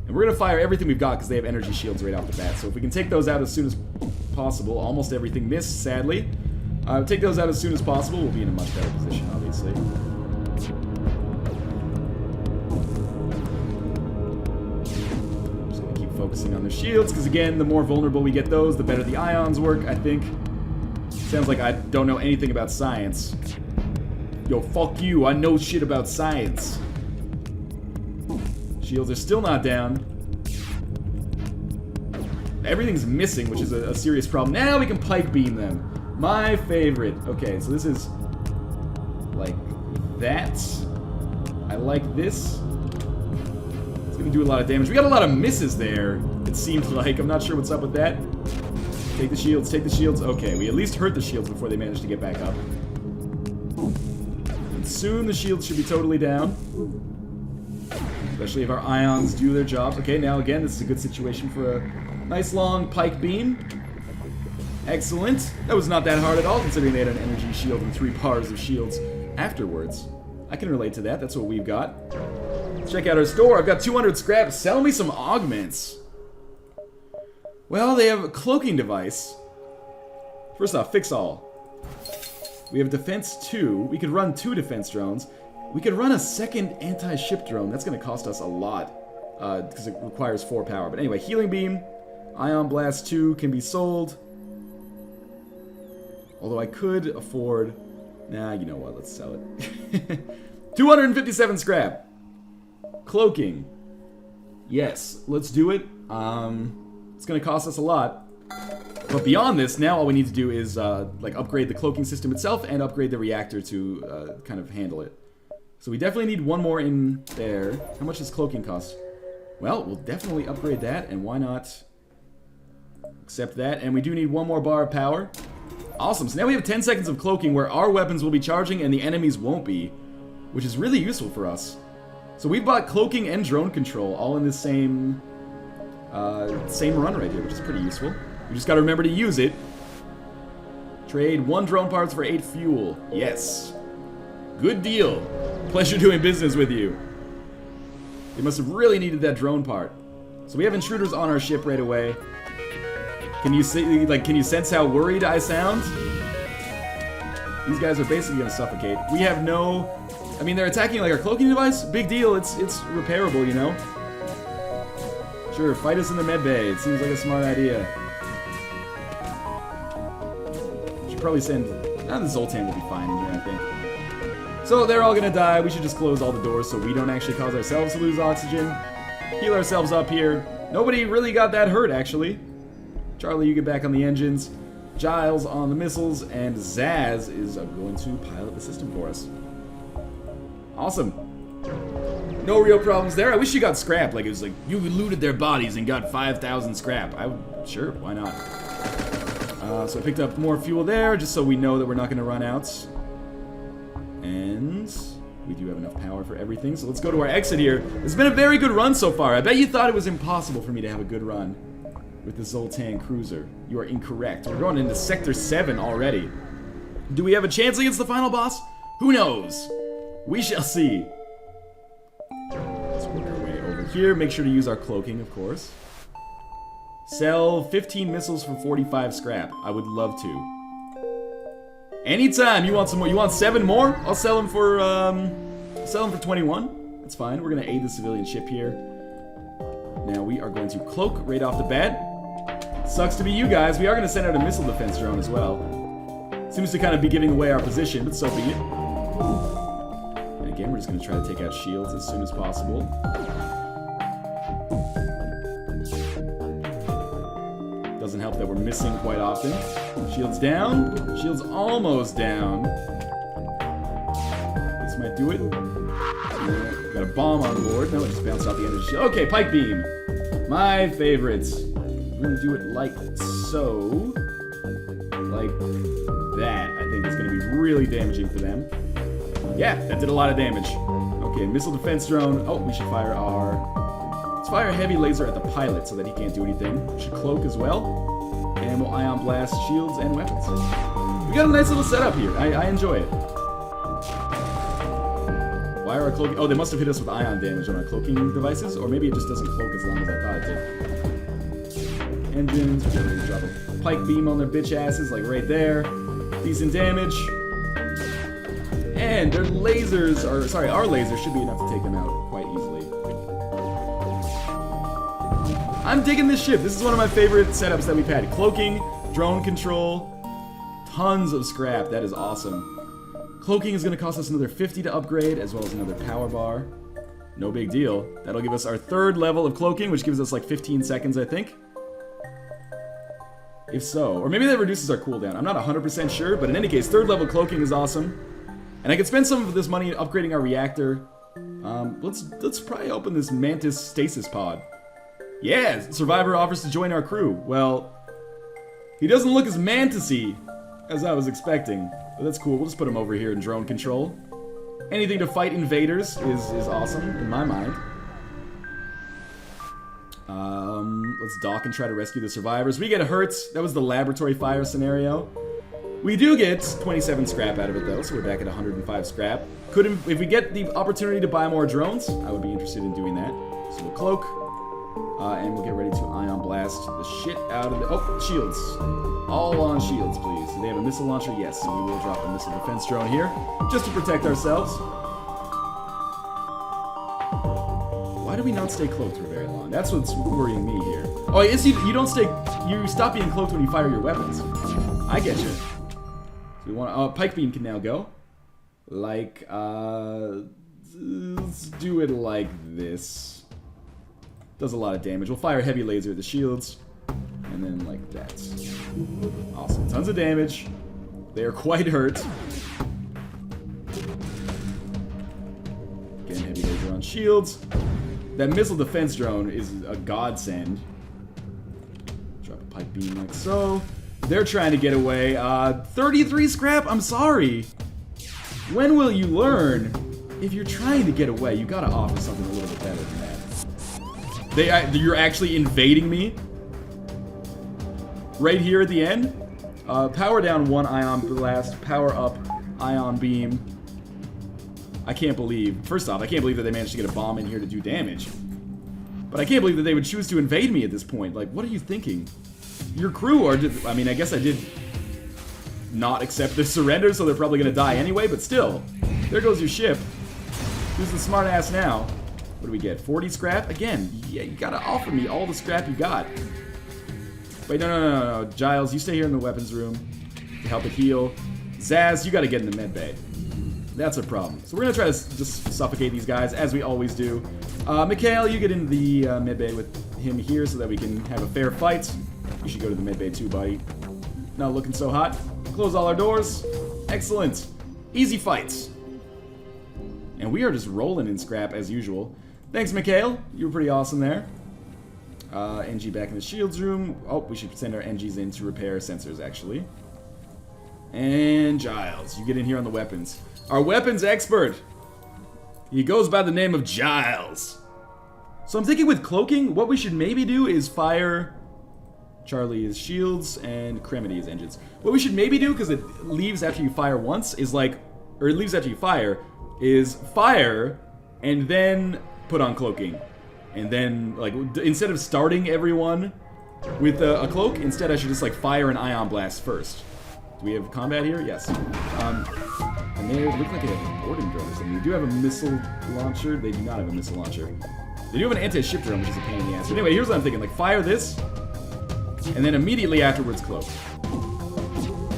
[SPEAKER 1] And we're going to fire everything we've got because they have energy shields right off the bat. So if we can take those out as soon as possible, almost everything missed, sadly. Take those out as soon as possible, we'll be in a much better position, obviously. Just going to keep focusing on their shields because, again, the more vulnerable we get those, the better the ions work, I think. Sounds like I don't know anything about science. Yo, fuck you, I know shit about science. Shields are still not down. Everything's missing, which is a serious problem. Now we can pike beam them. My favorite. Okay, so this is like that. I like this. It's gonna do a lot of damage. We got a lot of misses there, it seems like. I'm not sure what's up with that. Take the shields, take the shields. Okay, we at least hurt the shields before they managed to get back up. And soon the shields should be totally down. Especially if our ions do their jobs. Okay, now again, this is a good situation for Nice long pike beam. Excellent. That was not that hard at all, considering they had an energy shield and 3 bars of shields afterwards. I can relate to that. That's what we've got. Let's check out our store. I've got 200 scrap. Sell me some augments. Well, they have a cloaking device. First off, fix all. We have defense 2. We could run 2 defense drones. We could run a second anti-ship drone. That's going to cost us a lot because it requires 4 power. But anyway, healing beam, ion blast 2 can be sold. Although I could afford... Nah, you know what? Let's sell it. 257 scrap. Cloaking. Yes, let's do it. It's going to cost us a lot. But beyond this, now all we need to do is like upgrade the cloaking system itself and upgrade the reactor to kind of handle it. So we definitely need 1 more in there. How much does cloaking cost? Well, we'll definitely upgrade that, and why not accept that? And we do need 1 more bar of power. Awesome, so now we have 10 seconds of cloaking where our weapons will be charging and the enemies won't be, which is really useful for us. So we've bought cloaking and drone control all in the same run right here, which is pretty useful. We just gotta remember to use it. Trade 1 drone parts for 8 fuel. Yes. Good deal. Pleasure doing business with you. They must have really needed that drone part. So we have intruders on our ship right away. Can you see, like, can you sense how worried I sound? These guys are basically gonna suffocate. We have no... I mean, they're attacking like our cloaking device. Big deal. It's repairable, you know? Sure, fight us in the med bay. It seems like a smart idea. Should probably send... the Zoltan will be fine in here, I think. So they're all gonna die. We should just close all the doors so we don't actually cause ourselves to lose oxygen. Heal ourselves up here. Nobody really got that hurt, actually. Charlie, you get back on the engines. Giles on the missiles, and Zaz is going to pilot the system for us. Awesome. No real problems there. I wish you got scrap. Like, it was like, you looted their bodies and got 5,000 scrap. Sure, why not? So I picked up more fuel there, just so we know that we're not going to run out. And we do have enough power for everything, so let's go to our exit here. It's been a very good run so far. I bet you thought it was impossible for me to have a good run with the Zoltan cruiser. You are incorrect. We're going into Sector 7 already. Do we have a chance against the final boss? Who knows? We shall see. Let's work our way over here. Make sure to use our cloaking, of course. Sell 15 missiles for 45 scrap. I would love to. Anytime. You want some more? You want 7 more? I'll sell them for 21. That's fine. We're gonna aid the civilian ship here. Now we are going to cloak right off the bat. Sucks to be you guys. We are gonna send out a missile defense drone as well. Seems to kind of be giving away our position, but so be it. And again, we're just gonna try to take out shields as soon as possible. Doesn't help that we're missing quite often. Shields down. Shields almost down. This might do it. Got a bomb on board. No, it just bounced off the end of the shield. Okay, pike beam. My favorites. We're gonna do it like so. Like that. I think it's gonna be really damaging for them. Yeah, that did a lot of damage. Okay, missile defense drone. Oh, we should fire our... Let's fire a heavy laser at the pilot so that he can't do anything. We should cloak as well. And we'll ion blast shields and weapons. We got a nice little setup here. I enjoy it. Why are our cloaking... Oh, they must have hit us with ion damage on our cloaking devices, or maybe it just doesn't cloak as long as I thought it did. Engines, we're gonna drop a pike beam on their bitch asses, like right there. Decent damage. And their lasers are... Sorry, our lasers should be enough to take them out quite easily. I'm digging this ship. This is one of my favorite setups that we've had. Cloaking, drone control, tons of scrap. That is awesome. Cloaking is going to cost us another 50 to upgrade, as well as another power bar. No big deal. That'll give us our 3rd level of cloaking, which gives us like 15 seconds, I think. If so. Or maybe that reduces our cooldown. I'm not 100% sure, but in any case, 3rd level cloaking is awesome. And I could spend some of this money upgrading our reactor. Let's probably open this Mantis stasis pod. Yeah, Survivor offers to join our crew. Well, he doesn't look as mantis-y as I was expecting. But that's cool. We'll just put him over here in drone control. Anything to fight invaders is awesome, in my mind. Let's dock and try to rescue the survivors. We get hurt. That was the laboratory fire scenario. We do get 27 scrap out of it though, so we're back at 105 scrap. If we get the opportunity to buy more drones, I would be interested in doing that. So we'll cloak, and we'll get ready to ion blast the shit out of the... Oh, shields. All on shields, please. Do they have a missile launcher? Yes, so we will drop a missile defense drone here, just to protect ourselves. Why do we not stay cloaked for very long? That's what's worrying me here. Oh, yes, you don't stay... You stop being cloaked when you fire your weapons. I get you. So we want... Pike beam can now go. Like, let's do it like this. Does a lot of damage. We'll fire heavy laser at the shields. And then like that. Awesome. Tons of damage. They are quite hurt. Again, heavy laser on shields. That missile defense drone is a godsend. Drop a pipe beam like so. They're trying to get away. 33 scrap? I'm sorry. When will you learn? If you're trying to get away, you gotta offer something a little bit better than that. You're actually invading me? Right here at the end? Power down 1 ion blast, power up ion beam. I can't believe, first off, I can't believe that they managed to get a bomb in here to do damage. But I can't believe that they would choose to invade me at this point. Like, what are you thinking? Your crew are, I mean, I guess I did not accept their surrender, so they're probably gonna die anyway, but still. There goes your ship. Who's the smart ass now? What do we get? 40 scrap? Again, yeah, you gotta offer me all the scrap you got. Wait, no. Giles, you stay here in the weapons room to help it heal. Zaz, you gotta get in the med bay. That's a problem. So we're gonna try to just suffocate these guys, as we always do. Mikhail, you get in the med bay with him here so that we can have a fair fight. You should go to the med bay too, buddy. Not looking so hot. Close all our doors. Excellent. Easy fights. And we are just rolling in scrap as usual. Thanks, Mikhail. You were pretty awesome there. NG back in the shields room. Oh, we should send our NGs in to repair sensors, actually. And Giles, you get in here on the weapons. Our weapons expert. He goes by the name of Giles. So I'm thinking with cloaking, what we should maybe do is fire Charlie's shields and Cremity's engines. What we should maybe do, because it leaves after you fire once, is like, or it leaves after you fire, is fire and then put on cloaking. And then, like, instead of starting everyone with a cloak, instead I should just, like, fire an ion blast first. Do we have combat here? Yes. And they look like they have a boarding drone or something. They do have a missile launcher. They do not have a missile launcher. They do have an anti-ship drone, which is a pain in the ass. But anyway, here's what I'm thinking. Like, fire this, and then immediately afterwards cloak.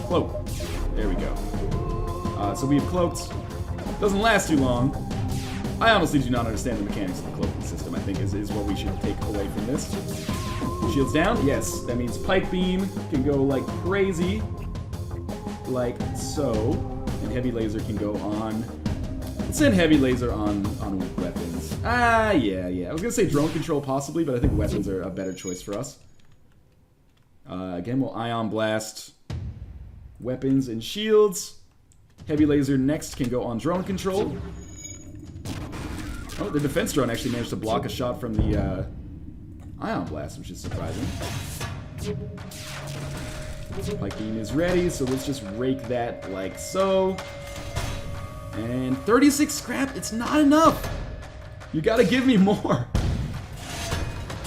[SPEAKER 1] Cloak. There we go. So we have cloaked. Doesn't last too long. I honestly do not understand the mechanics of the cloaking system, I think is what we should take away from this. Shields down? Yes. That means pike beam can go like crazy. Like so. And heavy laser can go on. Let's send heavy laser on weapons. Yeah. I was gonna say drone control possibly, but I think weapons are a better choice for us. Again, we'll ion blast weapons and shields. Heavy laser next can go on drone control. Oh, the defense drone actually managed to block a shot from the ion blast, which is surprising. Pike beam is ready, so let's just rake that like so. And 36 scrap, it's not enough. You gotta give me more.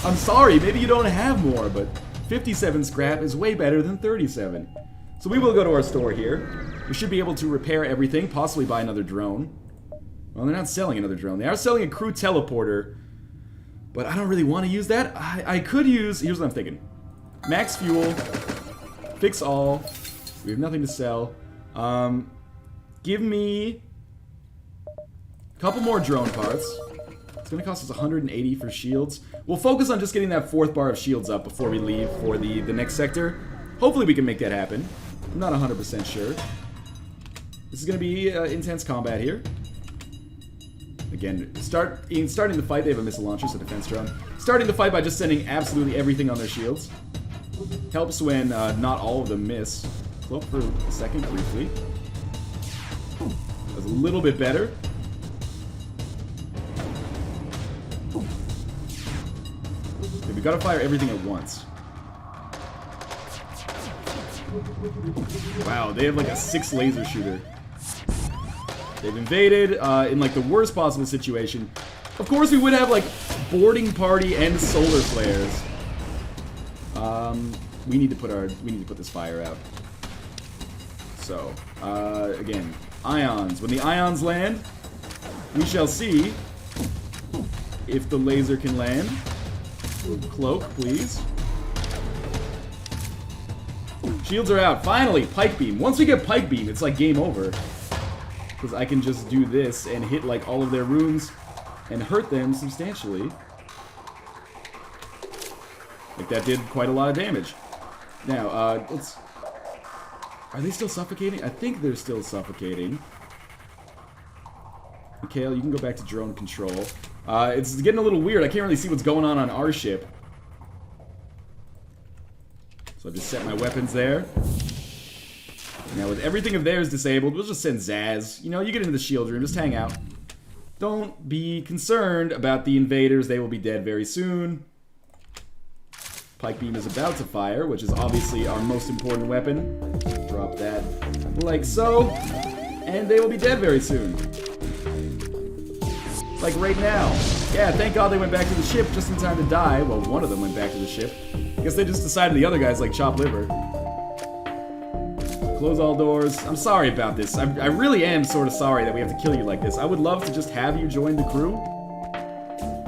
[SPEAKER 1] I'm sorry, maybe you don't have more, but 57 scrap is way better than 37. So we will go to our store here. We should be able to repair everything, possibly buy another drone. Well, they're not selling another drone. They are selling a crew teleporter, but I don't really want to use that. I could use... Here's what I'm thinking. Max fuel. Fix all. We have nothing to sell. Give me a couple more drone parts. It's going to cost us 180 for shields. We'll focus on just getting that 4th bar of shields up before we leave for the next sector. Hopefully we can make that happen. I'm not 100% sure. This is going to be intense combat here. Again, starting the fight, they have a missile launcher, so defense drone. Starting the fight by just sending absolutely everything on their shields. Helps when not all of them miss. Cloak for a second, briefly. That's a little bit better. We've got to fire everything at once. Wow, they have like a 6 laser shooter. They've invaded in like the worst possible situation. Of course, we would have like boarding party and solar flares. We need to put this fire out. So, again, ions. When the ions land, we shall see if the laser can land. Cloak, please. Shields are out. Finally, Pike Beam. Once we get Pike Beam, it's like game over. Because I can just do this and hit like all of their runes and hurt them substantially. Like that did quite a lot of damage. Now, let's... Are they still suffocating? I think they're still suffocating. Mikhail, you can go back to drone control. It's getting a little weird. I can't really see what's going on our ship. So I've just set my weapons there. Now with everything of theirs disabled, we'll just send Zaz. You know, you get into the shield room, just hang out. Don't be concerned about the invaders. They will be dead very soon. Pike Beam is about to fire, which is obviously our most important weapon. Drop that like so. And they will be dead very soon. Like right now. Yeah, thank God they went back to the ship just in time to die. Well, one of them went back to the ship. I guess they just decided the other guys like chopped liver. Close all doors. I'm sorry about this. I really am sort of sorry that we have to kill you like this. I would love to just have you join the crew.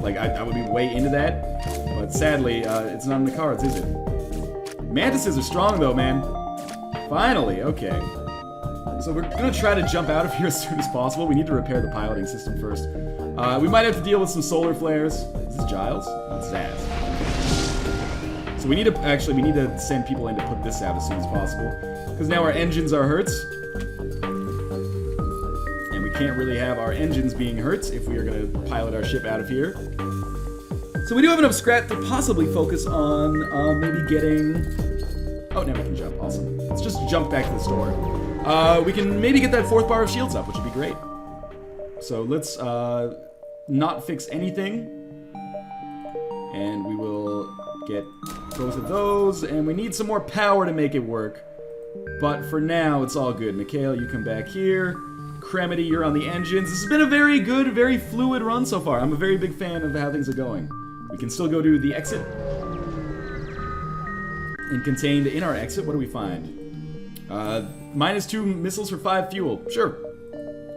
[SPEAKER 1] Like, I would be way into that. But sadly, it's not in the cards, is it? Mantises are strong though, man. Finally, okay. So we're gonna try to jump out of here as soon as possible. We need to repair the piloting system first. We might have to deal with some solar flares. Is this Giles? That's Zaz. So we need to send people in to put this out as soon as possible. Because now our engines are hurt. And we can't really have our engines being hurt if we are going to pilot our ship out of here. So we do have enough scrap to possibly focus on maybe getting... Oh, now we can jump. Awesome. Let's just jump back to the store. We can maybe get that 4th bar of shields up, which would be great. So let's not fix anything. And we will get both of those. And we need some more power to make it work. But for now, it's all good. Mikhail, you come back here. Cremity, you're on the engines. This has been a very good, very fluid run so far. I'm a very big fan of how things are going. We can still go to the exit. And contained in our exit, what do we find? -2 missiles for 5 fuel. Sure.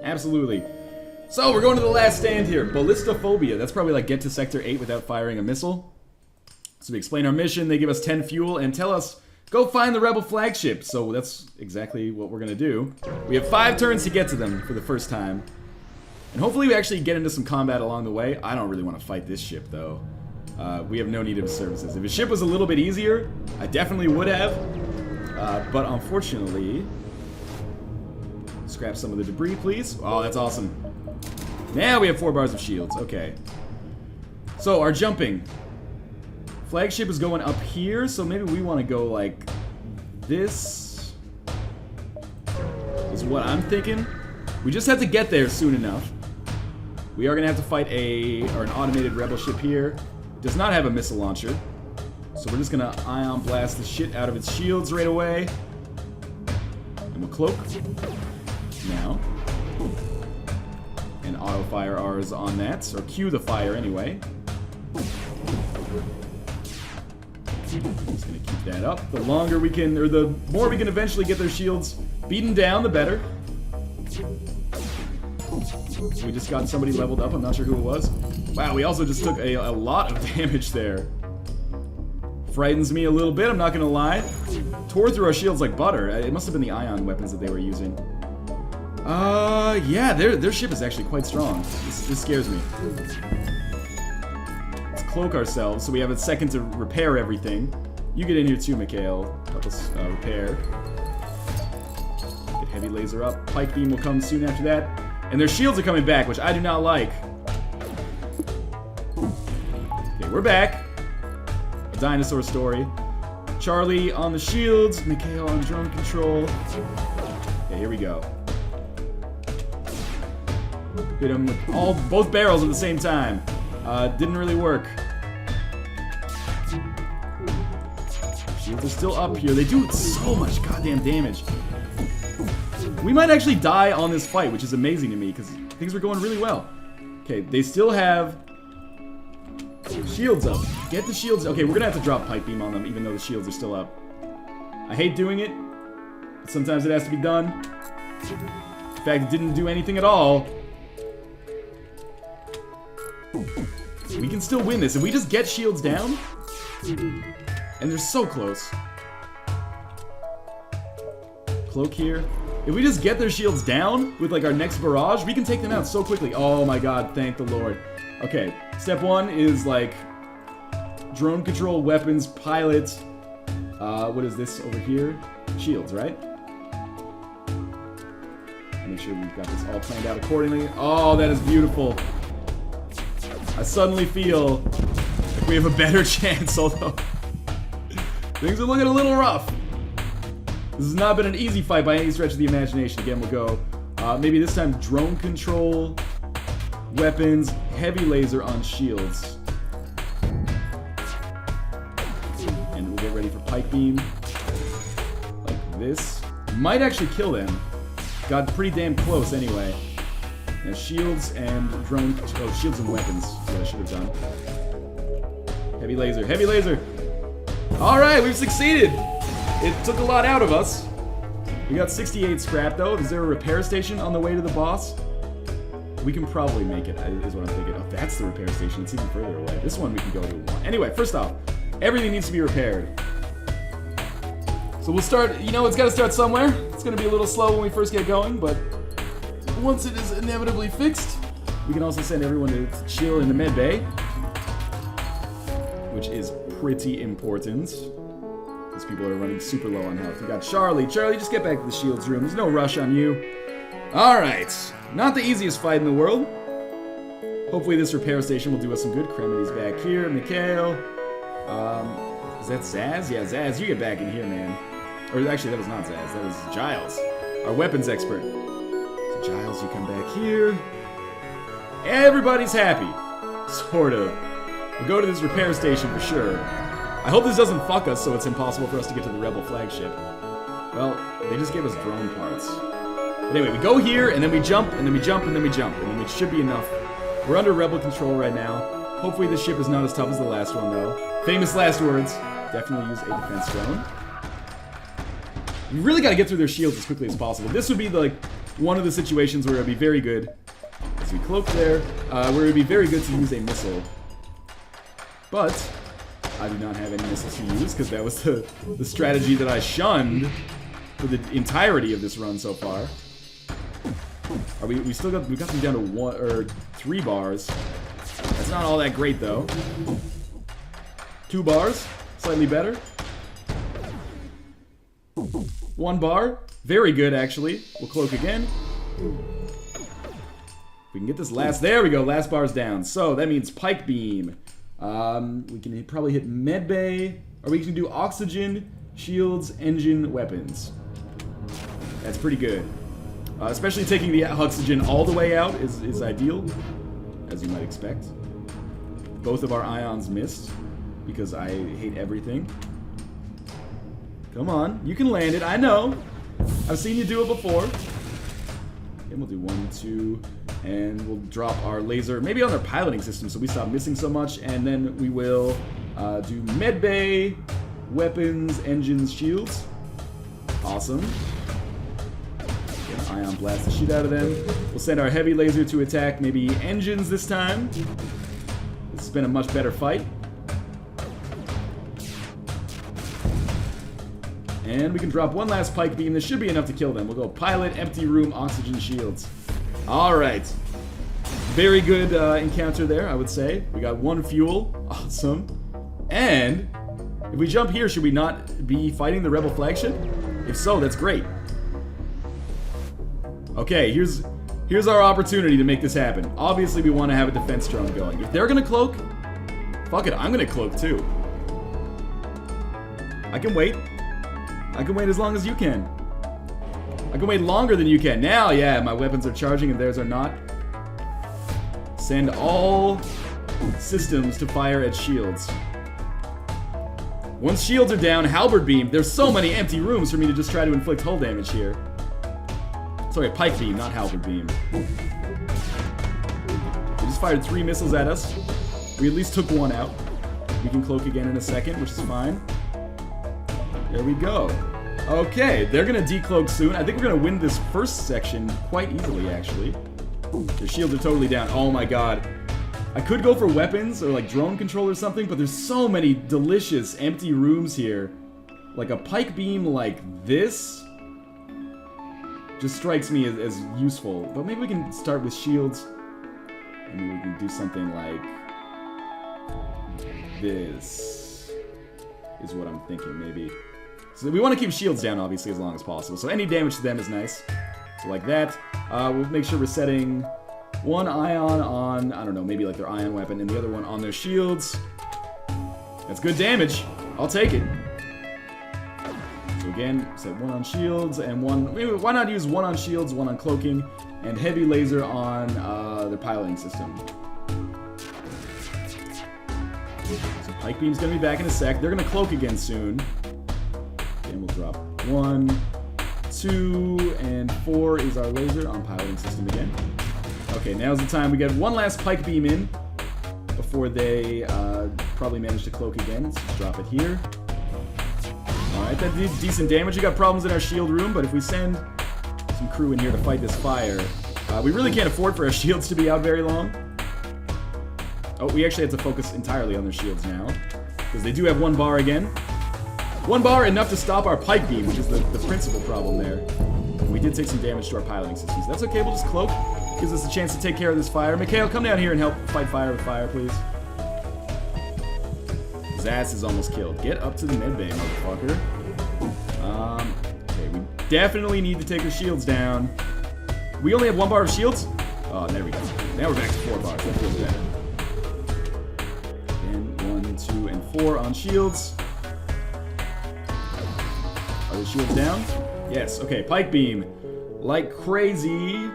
[SPEAKER 1] Absolutely. So, we're going to the last stand here. Ballistophobia. That's probably like get to Sector 8 without firing a missile. So we explain our mission, they give us 10 fuel, and tell us, go find the rebel flagship. So that's exactly what we're gonna do. We have 5 turns to get to them for the first time. And hopefully we actually get into some combat along the way. I don't really want to fight this ship, though. We have no need of his services. If his ship was a little bit easier, I definitely would have. But unfortunately... Scrap some of the debris, please. Oh, that's awesome. Now we have 4 bars of shields. Okay. So, our jumping. Flagship is going up here, so maybe we want to go like this. Is what I'm thinking. We just have to get there soon enough. We are going to have to fight an automated rebel ship here. It does not have a missile launcher. So we're just going to ion blast the shit out of its shields right away. And we'll cloak. Now. And auto fire ours on that. Or cue the fire anyway. Just gonna keep that up. The longer we can, or the more we can eventually get their shields beaten down, the better. We just got somebody leveled up. I'm not sure who it was. Wow, we also just took a lot of damage there. Frightens me a little bit, I'm not gonna lie. Tore through our shields like butter. It must have been the ion weapons that they were using. Yeah, their ship is actually quite strong. This scares me. Let's cloak ourselves so we have a second to repair everything. You get in here too, Mikhail. Help us repair. Get heavy laser up. Pike beam will come soon after that. And their shields are coming back, which I do not like. Okay, we're back. A dinosaur story. Charlie on the shields. Mikhail on drone control. Okay, here we go. Hit him with both barrels at the same time. Didn't really work. Shields are still up here. They do so much goddamn damage. We might actually die on this fight, which is amazing to me, because things were going really well. Okay, they still have shields up. Get the shields. Okay, we're gonna have to drop Pipe Beam on them, even though the shields are still up. I hate doing it, but sometimes it has to be done. In fact, it didn't do anything at all. We can still win this. If we just get shields down, and they're so close. Cloak here. If we just get their shields down with like our next barrage, we can take them out so quickly. Oh my god, thank the Lord. Okay, step one is like drone control, weapons, pilot. What is this over here? Shields, right? Make sure we've got this all planned out accordingly. Oh, that is beautiful. I suddenly feel like we have a better chance, although things are looking a little rough. This has not been an easy fight by any stretch of the imagination. Again, we'll go maybe this time drone control, weapons, heavy laser on shields. And we'll get ready for Pipe Beam. Like this. Might actually kill them. Got pretty damn close anyway. Now shields and drone... Oh, shields and weapons. That's what I should have done. Heavy laser. Heavy laser! Alright, we've succeeded! It took a lot out of us. We got 68 scrap though. Is there a repair station on the way to the boss? We can probably make it, is what I'm thinking. Oh, that's the repair station. It's even further away. This one we can go to. Anyway, first off, everything needs to be repaired. So we'll start, you know, it's got to start somewhere. It's going to be a little slow when we first get going, but once it is inevitably fixed, we can also send everyone to chill in the med bay, which is pretty important. These people are running super low on health. We got Charlie. Charlie, just get back to the shields room. There's no rush on you. Alright. Not the easiest fight in the world. Hopefully this repair station will do us some good. Cremity's back here. Mikhail. Is that Zaz? Yeah, Zaz, you get back in here, man. Or actually, that was not Zaz. That was Giles, our weapons expert. So Giles, you come back here. Everybody's happy. Sort of. We'll go to this repair station for sure. I hope this doesn't fuck us so it's impossible for us to get to the Rebel flagship. Well, they just gave us drone parts. But anyway, we go here, and then we jump, and then we jump, and then we jump. And then it should be enough. We're under Rebel control right now. Hopefully this ship is not as tough as the last one, though. Famous last words. Definitely use a defense drone. You really got to get through their shields as quickly as possible. This would be like one of the situations where it would be very good. So we cloak there, where it would be very good to use a missile. But I do not have any missiles to use because that was the strategy that I shunned for the entirety of this run so far. Are we still got them down to 1 or 3 bars. That's not all that great though. 2 bars, slightly better. 1 bar, very good actually. We'll cloak again. We can get this last, there we go, last bar's down. So that means Pipe Beam. We can probably hit medbay, or we can do oxygen, shields, engine, weapons. That's pretty good. Especially taking the oxygen all the way out is ideal, as you might expect. Both of our ions missed, because I hate everything. Come on, you can land it, I know. I've seen you do it before. And we'll do 1, 2, and we'll drop our laser, maybe on their piloting system so we stop missing so much, and then we will do medbay, weapons, engines, shields. Awesome. Gonna ion blast the shit out of them. We'll send our heavy laser to attack maybe engines this time. This has been a much better fight. And we can drop 1 last Pike Beam. This should be enough to kill them. We'll go pilot, empty room, oxygen, shields. Alright. Very good encounter there, I would say. We got 1 fuel. Awesome. And if we jump here, should we not be fighting the Rebel flagship? If so, that's great. Okay, here's our opportunity to make this happen. Obviously, we want to have a defense drone going. If they're going to cloak, fuck it, I'm going to cloak too. I can wait. I can wait as long as you can. I can wait longer than you can. Now, yeah, my weapons are charging and theirs are not. Send all systems to fire at shields. Once shields are down, halberd beam. There's so many empty rooms for me to just try to inflict hull damage here. Sorry, pike beam, not halberd beam. They just fired 3 missiles at us. We at least took one out. We can cloak again in a second, which is fine. There we go. Okay, they're gonna decloak soon. I think we're gonna win this first section quite easily, actually. Their shields are totally down. Oh my god. I could go for weapons or like drone control or something, but there's so many delicious empty rooms here. Like a pike beam like this just strikes me as useful. But maybe we can start with shields. Maybe we can do something like this is what I'm thinking, maybe. So we want to keep shields down, obviously, as long as possible. So any damage to them is nice. So like that. We'll make sure we're setting one ion on, I don't know, maybe like their ion weapon, and the other one on their shields. That's good damage. I'll take it. So again, set one on shields and one, maybe why not use one on shields, one on cloaking, and heavy laser on their piloting system. So pike beam's gonna be back in a sec. They're gonna cloak again soon. And we'll drop 1, 2, and 4 is our laser on piloting system again. Okay, now's the time. We get one last pike beam in before they probably manage to cloak again. Let's just drop it here. Alright, that did decent damage. We got problems in our shield room, but if we send some crew in here to fight this fire, we really can't afford for our shields to be out very long. Oh, we actually have to focus entirely on their shields now, because they do have 1 bar again. 1 bar, enough to stop our pike beam, which is the principal problem there. We did take some damage to our piloting systems. That's okay, we'll just cloak. Gives us a chance to take care of this fire. Mikhail, come down here and help fight fire with fire, please. His ass is almost killed. Get up to the medbay, motherfucker. Okay, we definitely need to take the shields down. We only have 1 bar of shields? Oh, there we go. Now we're back to 4 bars. That feels better. Again, 1, 2, and 4 on shields. Are the shields down? Yes. Okay, pike beam. Like crazy.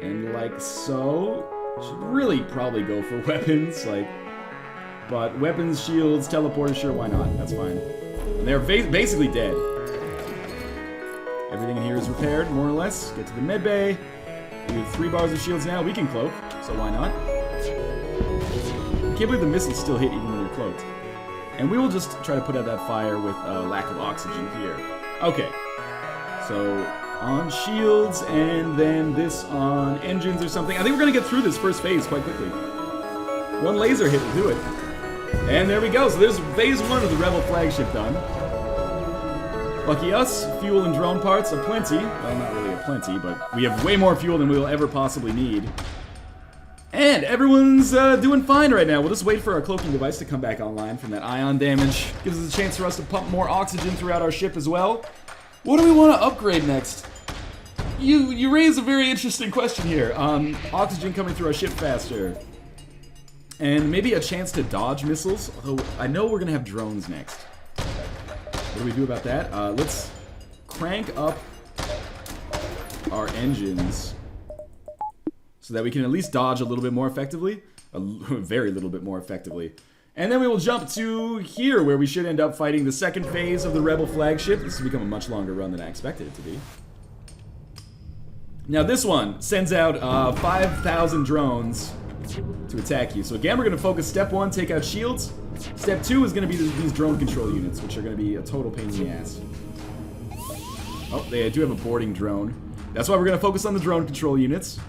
[SPEAKER 1] And like so. Should really probably go for weapons, like, but weapons, shields, teleporters, sure, why not? That's fine. And they're basically dead. Everything in here is repaired, more or less. Get to the med bay. We have 3 bars of shields now. We can cloak, so why not? I can't believe the missiles still hit even when you're cloaked. And we will just try to put out that fire with lack of oxygen here. Okay. So on shields, and then this on engines or something. I think we're going to get through this first phase quite quickly. 1 laser hit will do it. And there we go. So there's phase 1 of the Rebel Flagship done. Lucky us, fuel and drone parts aplenty. Well, not really aplenty, but we have way more fuel than we will ever possibly need. And everyone's doing fine right now. We'll just wait for our cloaking device to come back online from that ion damage. Gives us a chance for us to pump more oxygen throughout our ship as well. What do we want to upgrade next? You raise a very interesting question here. Oxygen coming through our ship faster. And maybe a chance to dodge missiles. Although I know we're going to have drones next. What do we do about that? Let's crank up our engines so that we can at least dodge a little bit more effectively. A very little bit more effectively. And then we will jump to here, where we should end up fighting the second phase of the Rebel Flagship. This has become a much longer run than I expected it to be. Now this one sends out 5,000 drones to attack you. So again, we're going to focus step 1, take out shields. Step 2 is going to be these drone control units, which are going to be a total pain in the ass. Oh, they do have a boarding drone. That's why we're going to focus on the drone control units.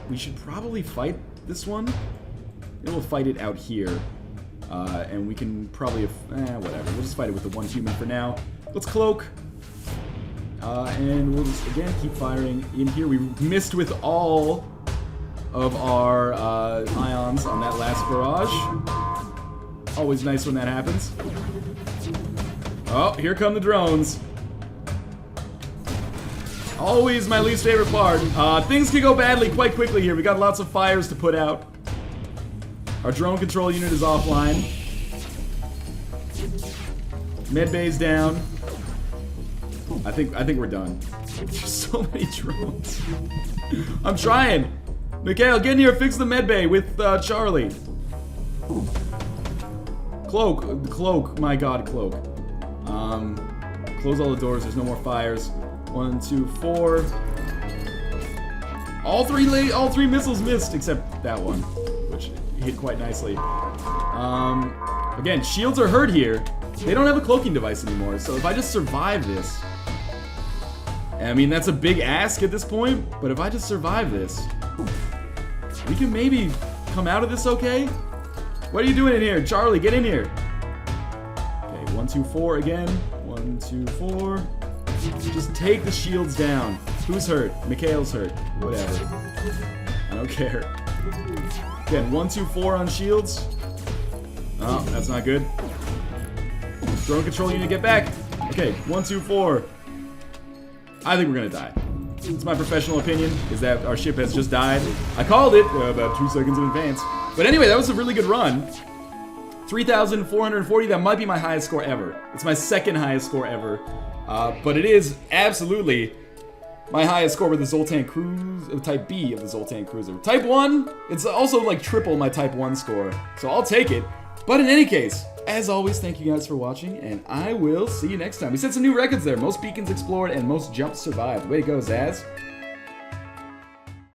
[SPEAKER 1] We should probably fight this one. We'll fight it out here. And we can probably, whatever. We'll just fight it with the 1 human for now. Let's cloak. And we'll just, again, keep firing in here. We missed with all of our ions on that last barrage. Always nice when that happens. Oh, here come the drones. Always my least favorite part. Things can go badly quite quickly here. We got lots of fires to put out. Our drone control unit is offline. Medbay's down. I think we're done. There's so many drones. I'm trying. Mikhail, get in here, fix the medbay with Charlie. Cloak. My god, cloak. Close all the doors. There's no more fires. 1, 2, 4. All three missiles missed except that one, which hit quite nicely. Again, shields are hurt here. They don't have a cloaking device anymore, so if I just survive this, I mean, that's a big ask at this point, but if I just survive this, we can maybe come out of this okay? What are you doing in here? Charlie, get in here. Okay, 1, 2, 4 again. 1, 2, 4. Just take the shields down. Who's hurt? Mikhail's hurt. Whatever. I don't care. Again, 1, 2, 4 on shields. Oh, that's not good. Drone control unit, get back. Okay, 1, 2, 4. I think we're gonna die. It's my professional opinion, is that our ship has just died. I called it about 2 seconds in advance. But anyway, that was a really good run. 3,440, that might be my highest score ever. It's my second highest score ever. But it is absolutely my highest score with the Zoltan Cruise, Type B of the Zoltan Cruiser. Type 1, it's also like triple my Type 1 score, so I'll take it. But in any case, as always, thank you guys for watching, and I will see you next time. We set some new records there. Most beacons explored and most jumps survived. Way to go, Zaz.